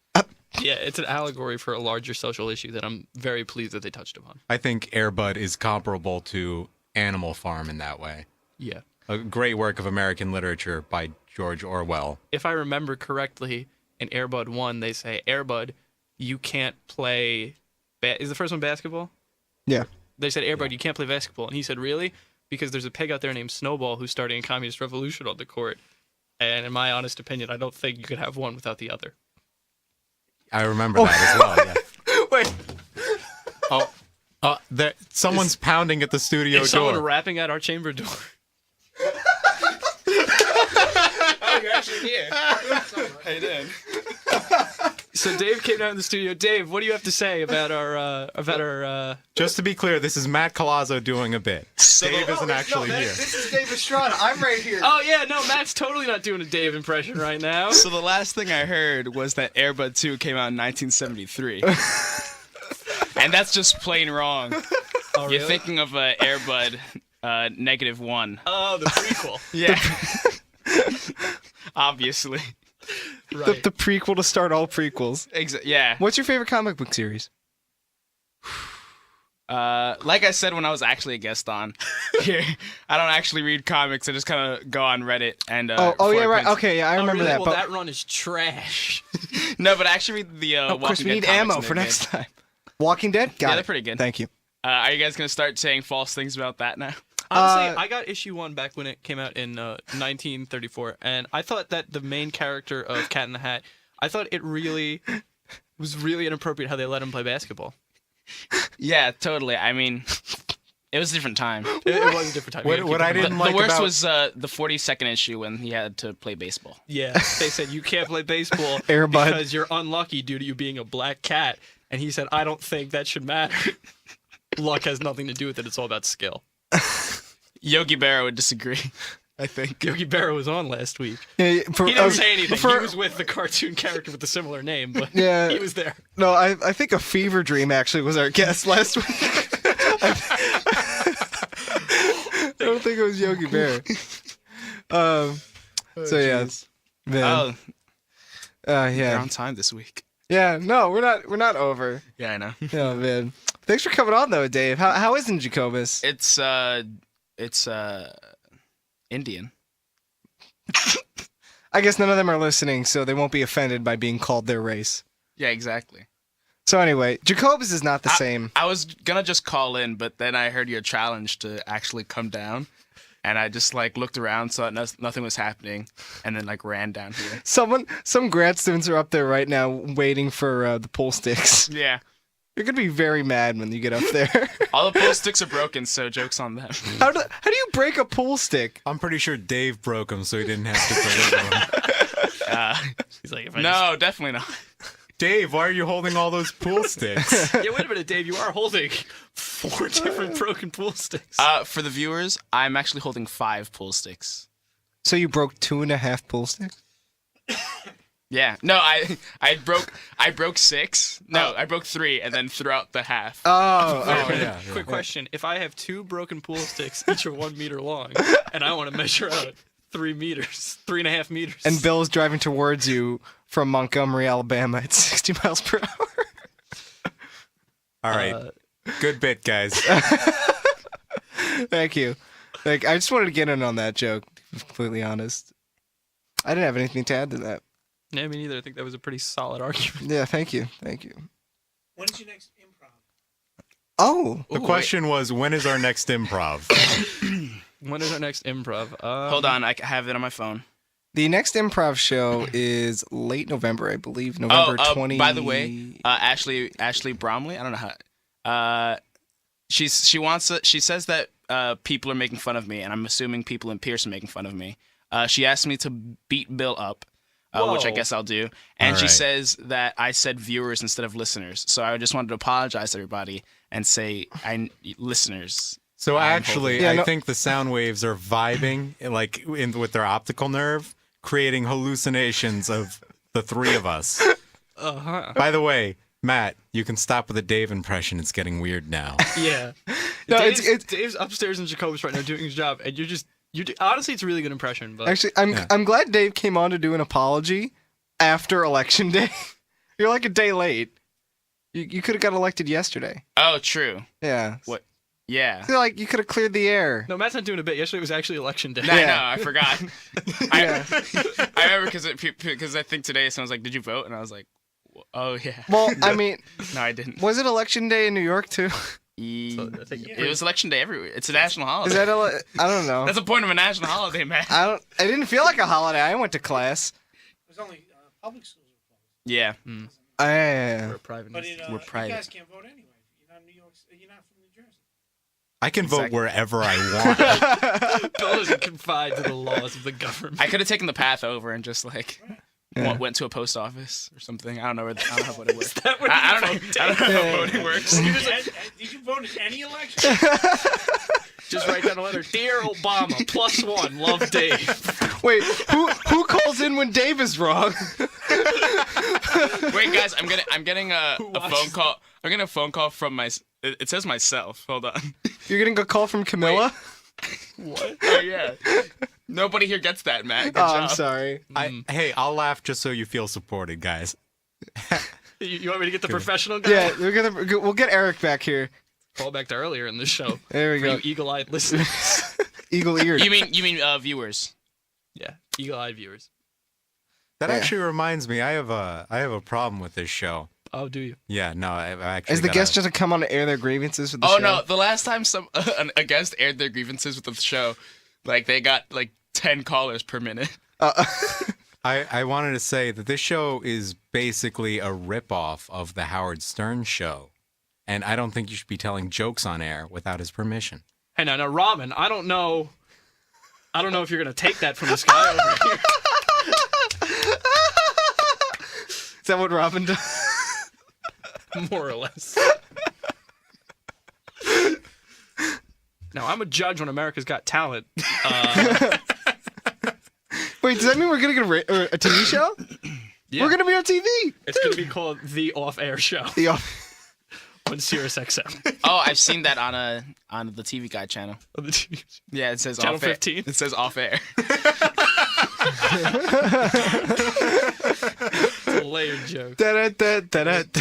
Yeah, it's an allegory for a larger social issue that I'm very pleased that they touched upon. I think Air Bud is comparable to Animal Farm in that way. Yeah. A great work of American literature by George Orwell. If I remember correctly, in Air Bud 1, they say, Air Bud, you can't play... Is the first one basketball? Yeah. They said, Air Bud, you can't play basketball. And he said, really? Because there's a pig out there named Snowball who's starting a communist revolution on the court. And in my honest opinion, I don't think you could have one without the other. I remember that as well. Yeah. Wait. Oh, someone's pounding at the studio Is someone door. rapping at our chamber door? Oh, you're actually here. How you doing? So Dave came down to the studio. Dave, what do you have to say about our Just to be clear, this is Matt Colazzo doing a bit. Dave isn't actually here. This is Dave Estrada. I'm right here. Oh yeah, no, Matt's totally not doing a Dave impression right now. So the last thing I heard was that Air Bud 2 came out in 1973. And that's just plain wrong. Oh, You're really? thinking of Air Bud -1. Oh, the prequel. Yeah. Obviously. Right. The prequel to start all prequels. Yeah. What's your favorite comic book series? Like I said when I was actually a guest on here, I don't actually read comics. I just kind of go on Reddit and. Oh yeah, for right. opinions. Okay, yeah, I Oh, remember really? that. Well, but that run is trash. No, but I actually read the. of course, Walking we Dead need comics ammo and for they're next good. time. Walking Dead. Got Yeah, it. they're pretty good. Thank you. Are you guys gonna start saying false things about that now? Honestly, I got issue 1 back when it came out in 1934, and I thought that the main character of Cat in the Hat, I thought it really was really inappropriate how they let him play basketball. Yeah, totally. I mean, it was a different time. It was a different time. What I didn't The like worst about was the 42nd issue when he had to play baseball. Yeah, they said you can't play baseball Air Bud. because you're unlucky due to you being a black cat, and he said, I don't think that should matter. Luck has nothing to do with it. It's all about skill. Yogi Berra would disagree, I think. Yogi Berra was on last week. Yeah, He didn't say anything. He was with the cartoon character with a similar name, but Yeah. he was there. No, I think a Fever Dream actually was our guest last week. I don't think it was Yogi Bear. So yeah, man. They're Yeah, on time this week. yeah. No, we're not over. Yeah, I know. Oh man, thanks for coming on though, Dave. How is in Jacobus? It's Indian. I guess none of them are listening, so they won't be offended by being called their race. Yeah, exactly. So anyway, Jacobus is not the same. I was gonna just call in, but then I heard your challenge to actually come down, and I just like looked around, saw that nothing was happening, and then like ran down here. Some grad students are up there right now waiting for the pool sticks. Yeah, You're gonna be very mad when you get up there. all the pool sticks are broken, so joke's on them. How do you break a pool stick? I'm pretty sure Dave broke them, so he didn't have to deliver them. He's like, if I No, definitely not. Dave, why are you holding all those pool sticks? Yeah, wait a minute, Dave. You are holding 4 different broken pool sticks. For the viewers, I'm actually holding 5 pool sticks. So you broke 2.5 pool sticks? Yeah, no, I broke 6. No, I broke 3, and then threw out the half. Oh, Wait a okay. minute. Quick question. If I have 2 broken pool sticks, each are 1 meter long, and I want to measure out 3.5 meters. And Bill's driving towards you from Montgomery, Alabama at 60 miles per hour. All right. Good bit, guys. Thank you. Like, I just wanted to get in on that joke, to be completely honest. I didn't have anything to add to that. Yeah, me neither. I think that was a pretty solid argument. Yeah, thank you. When's your next improv? Oh, The question was, when is our next improv? When is our next improv? Hold on, I have it on my phone. the next improv show is late November, I believe. November 20. By the way, Ashley Bromley. I don't know how. She says that people are making fun of me, and I'm assuming people in Pierce are making fun of me. She asked me to beat Bill up, which I Whoa. guess I'll do. And All she right. says that I said viewers instead of listeners. So I just wanted to apologize to everybody and say listeners. So actually, Yeah, I no- think the sound waves are vibing, like with their optical nerve, creating hallucinations of the three of us. Uh-huh. By the way, Matt, you can stop with the Dave impression. It's getting weird now. Yeah. No, Dave's upstairs in Jacobus right now doing his job, and honestly, it's a really good impression. But Actually, I'm glad Dave came on to do an apology after Election Day. You're like a day late. You could have got elected yesterday. Oh, true. Yeah. What? Yeah. I feel like you could have cleared the air. no, Matt's not doing a bit. Yesterday was actually election day. I know. I forgot. Yeah. I remember because I think today someone's like, "Did you vote?" And I was like, "Oh yeah." Well, I mean, No, I didn't. was it Election Day in New York too? I think It was election day everywhere. It's a national holiday. Is that I don't know. That's the point of a national holiday, man. I didn't feel like a holiday. I went to class. It was only public schools were closed. Yeah. Yeah. we're private. But We're private. you guys can't vote anyway. You're not New York. You're not from New Jersey. I can vote Exactly. wherever I want. Bill isn't confined to the laws of the government. I could have taken the path over and just like went to a post office or something. I don't know what it was. that what I you don't know. I don't know how voting works. Did you vote in any election? Just write down a letter. Dear Obama, +1, love Dave. Wait, who calls in when Dave is wrong? Wait, guys, I'm getting a watches phone call. I'm getting a phone call from my. It says myself. Hold on. You're getting a call from Camilla? What? Oh yeah. Nobody here gets that, Matt. Good Oh, job. I'm sorry. Hey, I'll laugh just so you feel supported, guys. You want me to get the professional guy? Yeah, we'll get Eric back here. Call back to earlier in the show. There we For go. you eagle-eyed listeners. Eagle eared. You mean viewers? Yeah, eagle-eyed viewers. That Yeah. actually reminds me, I have a problem with this show. Oh, do you? Yeah, no, I actually. As the got guest doesn't come on to air their grievances with the Oh show. no! The last time a guest aired their grievances with the show, like they got like 10 callers per minute. I wanted to say that this show is basically a ripoff of the Howard Stern show, and I don't think you should be telling jokes on air without his permission. Hey, now, Ramen, I don't know if you're gonna take that from this guy over here. Is that what Robin does? More or less. Now, I'm a judge on America's Got Talent. Wait, does that mean we're gonna get a TV show? Yeah. We're gonna be on TV. It's going to be called The Off-Air Show Yeah. on Sirius XM. Oh, I've seen that on the TV Guide channel. On the TV. Yeah, it says Channel off air. 15? It says off air. It's a layered joke. Da-da-da-da-da.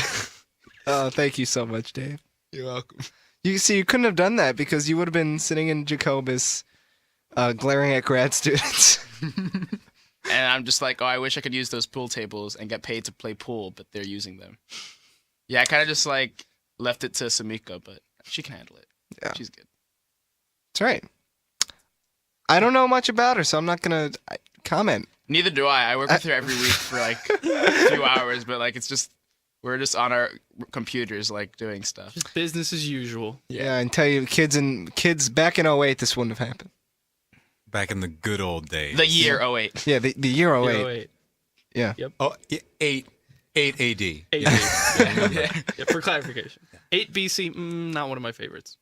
Oh, thank you so much, Dave. You're welcome. You see, you couldn't have done that because you would have been sitting in Jacobus, glaring at grad students. And I'm just like, oh, I wish I could use those pool tables and get paid to play pool, but they're using them. Yeah, I kind of just like left it to Samika, but she can handle it. Yeah. She's good. That's right. I don't know much about her, so I'm not gonna comment. Neither do I. I work with her every week for like a few hours, but like it's just we're just on our computers like doing stuff. Business as usual. Yeah, and tell you, kids back in 08, this wouldn't have happened. Back in the good old days. The year 08. Yeah, the year 08. 08. Yeah. Yep. Oh, 8 AD. 8 yeah, for clarification. 8 BC, not one of my favorites.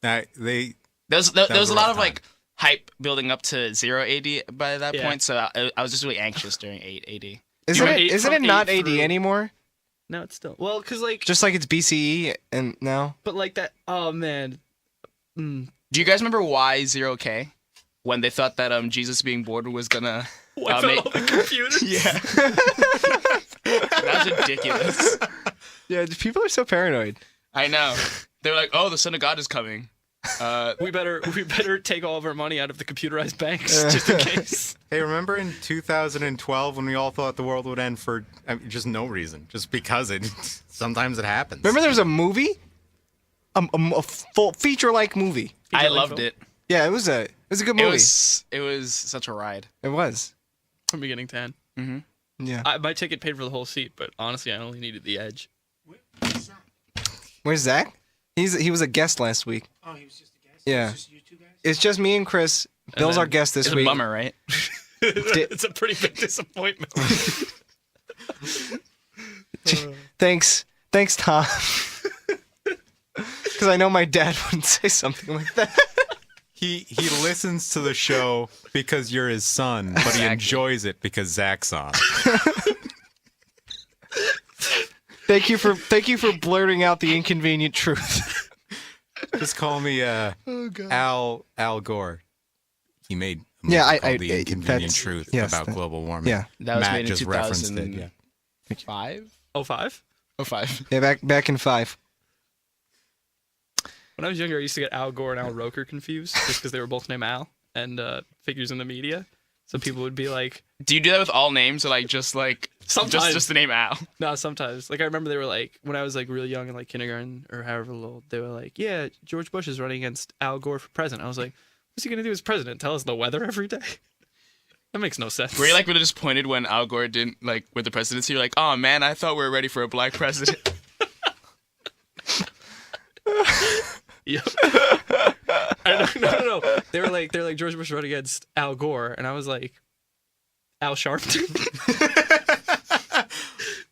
There There was was a a lot rough of like hype building up to 0 AD by that Yeah. point, so I was just really anxious during 8 AD. Isn't went it? eight Isn't from it not 8 AD through- anymore? No, it's still. Well, because like. Just like it's BCE and now. But like that. Oh, man. Do you guys remember why 0K? When they thought that Jesus being born was gonna Wipe out all the computers? Yeah. That was ridiculous. Yeah, people are so paranoid. I know. They're like, oh, the Son of God is coming. We better take all of our money out of the computerized banks just in case. Hey, remember in 2012 when we all thought the world would end for just no reason, just because it sometimes it happens. Remember there was a movie, a full feature-like movie. I loved it. Yeah, it was a good movie. It was such a ride. It was. From beginning to end. Mm-hmm. Yeah. My ticket paid for the whole seat, but honestly, I only needed the edge. What's that? Where's Zach? He was a guest last week. Oh, he was just a guest? Yeah. It was just you two guys? It's just me and Chris. Bill's then our guest this It's week. a bummer, right? It's a pretty big disappointment. Thanks, Tom. Because I know my dad wouldn't say something like that. He listens to the show because you're his son, but he enjoys it because Zach's on. Thank you for blurting out the inconvenient truth. Just call me Al Gore. He made a Yeah, movie called The Inconvenient that's- Truth yes, about global warming. Yeah, That was Matt made in just referenced it. Yeah. 2005? 05? 05. yeah. Back in 5. When I was younger, I used to get Al Gore and Al Roker confused just because they were both named Al and figures in the media. So people would be like, Do you do that with all names, or just Sometimes. just the name Al? no, sometimes. Like I remember they were like, when I was like really young in like kindergarten or however old, they were like, yeah, George Bush is running against Al Gore for president. I was like, what's he gonna do as president? Tell us the weather every day? That makes no sense. Were you really disappointed when Al Gore didn't with the presidency? You're like, oh man, I thought we were ready for a black president. Yep. No. They were like George Bush running against Al Gore, and I was like, Al Sharpton.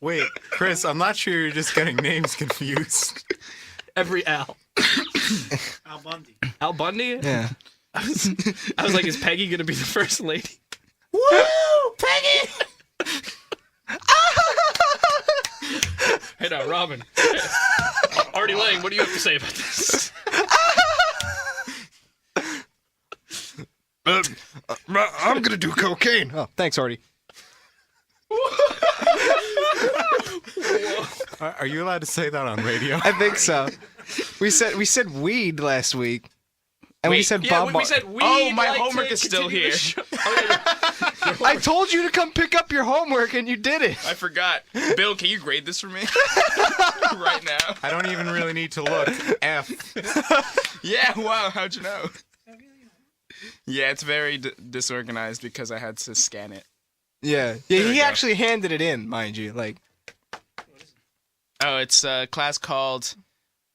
Wait, Chris, I'm not sure you're just getting names confused. Every Al. Al Bundy. Al Bundy. Yeah. I was like, is Peggy gonna be the first lady? Woo, Peggy! Hey now, Robin. Artie Lang, what do you have to say about this? I'm gonna do cocaine. Oh, thanks, Artie. Are you allowed to say that on radio? I think so. We said weed last week, and we Wait, said Yeah, Bob. we said we. Oh, my homework is still here. I told you to come pick up your homework, and you did it. I forgot. Bill, can you grade this for me? Right now. I don't even really need to look. F. Yeah, wow, how'd you know? Yeah, it's very disorganized because I had to scan it. Yeah. we He go. actually handed it in, mind you. Like, Oh, it's a class called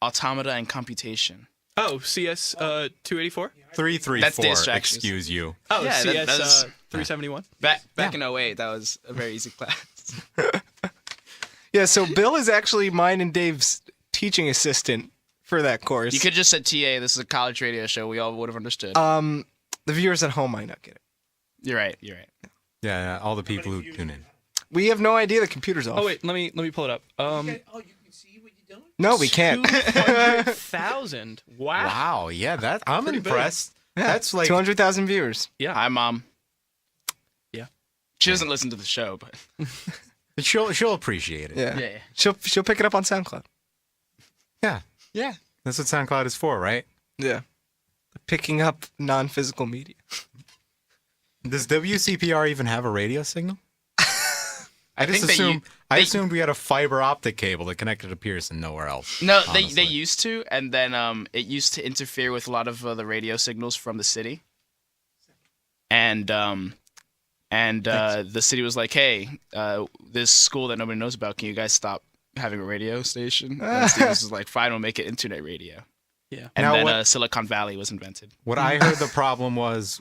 Automata and Computation. Oh, CS 284. 334. That's distractions. Excuse you. Oh, Yeah, CS that was- 371. Back in 08, that was a very easy class. yeah. So Bill is actually mine and Dave's teaching assistant for that course. You could just said TA, this is a college radio show, we all would have understood. The viewers at home might not get it. You're right. Yeah, all the people who tune in. We have no idea the computer's off. Oh wait, let me pull it up. Okay. Oh, you can see what you're doing? No, we can't. 200,000. Wow. Wow, yeah, I'm Pretty big. impressed. Yeah, That's like 200,000 viewers. Yeah. Hi, Mom. Yeah. She doesn't listen to the show, but... she'll appreciate it. Yeah. She'll pick it up on SoundCloud. Yeah. Yeah. That's what SoundCloud is for, right? Yeah. Picking up non-physical media. Does WCPR even have a radio signal? I think I assumed we had a fiber optic cable that connected to Pearson, nowhere else. No, honestly. they used to, and then it used to interfere with a lot of the radio signals from the city. And the city was like, "Hey, this school that nobody knows about, can you guys stop having a radio station?" And Stevens was like, "Fine, we'll make it internet radio." Yeah. And Now then what- Silicon Valley was invented. What I heard the problem was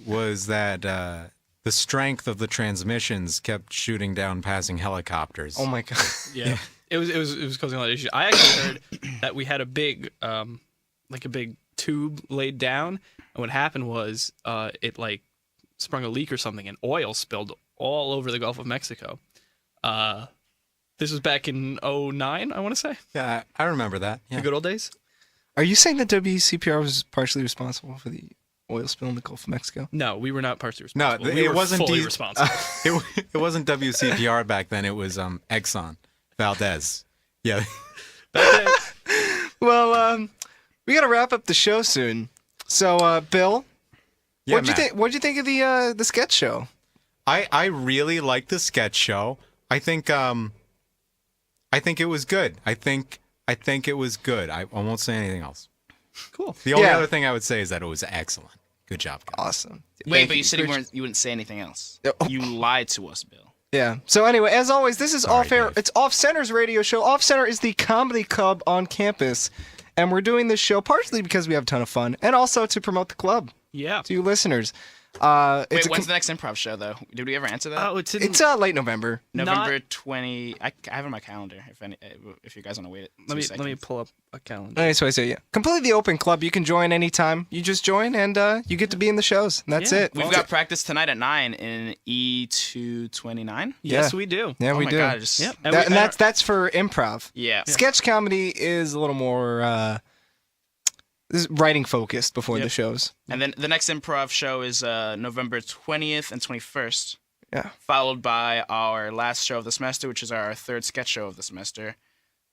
that the strength of the transmissions kept shooting down passing helicopters. Oh my god. Yeah. It was causing a lot of issues. I actually heard that we had a big big tube laid down, and what happened was it like sprung a leak or something, and oil spilled all over the Gulf of Mexico. This was back in 09, I want to say. Yeah, I remember that. Yeah. The good old days. Are you saying that WCPR was partially responsible for the oil spill in the Gulf of Mexico? No, we were not partially No, responsible. We it were wasn't fully de- responsible. It wasn't WCPR back then. It was Exxon Valdez. Yeah. Well, we got to wrap up the show soon. So, Bill, Yeah, what'd you Matt. think? What'd you think of the sketch show? I really liked the sketch show. I think it was good. I think it was good. I won't say anything else. Cool. The only Yeah. other thing I would say is that it was excellent. Good job, guys. Awesome. Wait, Thank but you said Chris- you wouldn't say anything else. Oh. You lied to us, Bill. Yeah. So anyway, as always, this is Sorry, Off Air. Dave. It's Off Center's radio show. Off Center is the comedy club on campus, and we're doing this show partially because we have a ton of fun, and also to promote the club Yeah. to you listeners. It's Wait, a when's the next improv show, though? Did we ever answer that? Oh, it's in. it's late November. November 20. I have it on my calendar. If you guys want to wait it. let me 2 seconds. pull up a calendar. Okay, so I say yeah, completely open club. You can join anytime. You just join, and you get to be in the shows. And that's Yeah. it. We've got practice tonight at 9 in E229. Yes, Yeah. we do. Yeah, Oh we my do. God, I just, Yep. And that's for improv. Yeah. Sketch comedy is a little more this is writing focused before the Yep. shows. And then the next improv show is November 20th and 21st, Yeah. followed by our last show of the semester, which is our third sketch show of the semester,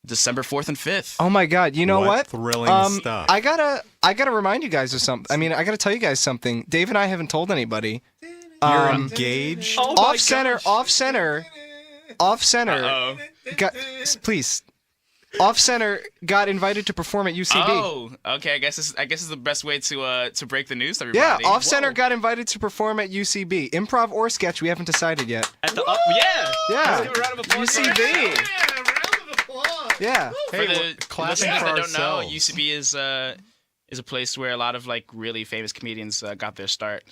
December 4th and 5th. Oh my God! You know what? Thrilling stuff. I gotta remind you guys of something. I mean, I gotta tell you guys something. Dave and I haven't told anybody. You're engaged? Oh my Off center. Uh-oh. Please. Off center got invited to perform at UCB. Oh, okay. I guess this is the best way to break the news to Yeah, everybody. Off center got invited to perform at UCB. Improv or sketch, we haven't decided yet. At the yeah. Yeah. Let's give a round of applause. UCB. Yeah, round of applause. Yeah. For Hey, the clapping listeners for that don't know, ourselves. UCB is a place where a lot of like really famous comedians got their start.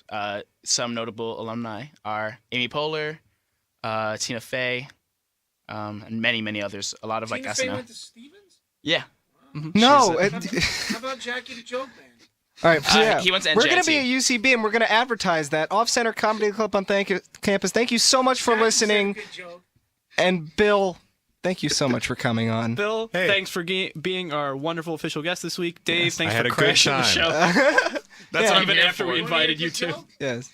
Some notable alumni are Amy Poehler, Tina Fey, and many others. A lot of like Tina Fey SNL. went to Stevens? Yeah. No. How about Jackie the Joke Man? All right, so yeah. He went to We're going to be NJT. at UCB, and we're going to advertise that. Off Center Comedy Club on campus. Thank you so much for Jackie said listening. good joke. And Bill, thank you so much for coming on. Bill, Hey. thanks for being our wonderful official guest this week. Dave, thanks I had for a good crashing the time. show. That's what I'm Even here after for. we invited you to. Yes.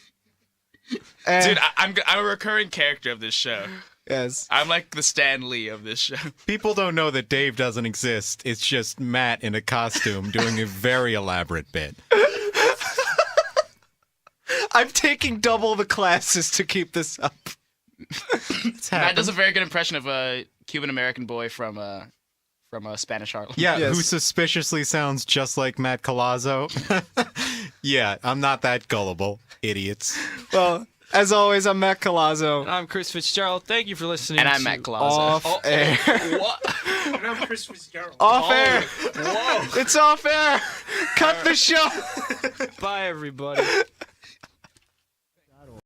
Dude, I'm a recurring character of this show. Yes. I'm like the Stan Lee of this show. People don't know that Dave doesn't exist. It's just Matt in a costume doing a very elaborate bit. I'm taking double the classes to keep this up. It's Matt happened. does a very good impression of a Cuban American boy from Spanish Harlem. Yeah, Yes. who suspiciously sounds just like Matt Colazzo. Yeah, I'm not that gullible, idiots. Well, as always, I'm Matt Colazzo. I'm Chris Fitzgerald. Thank you for listening. And I'm to Matt Colazzo. Off air. What? And I'm Chris Fitzgerald. Off air. Whoa. It's off air. Cut the show. Bye, everybody.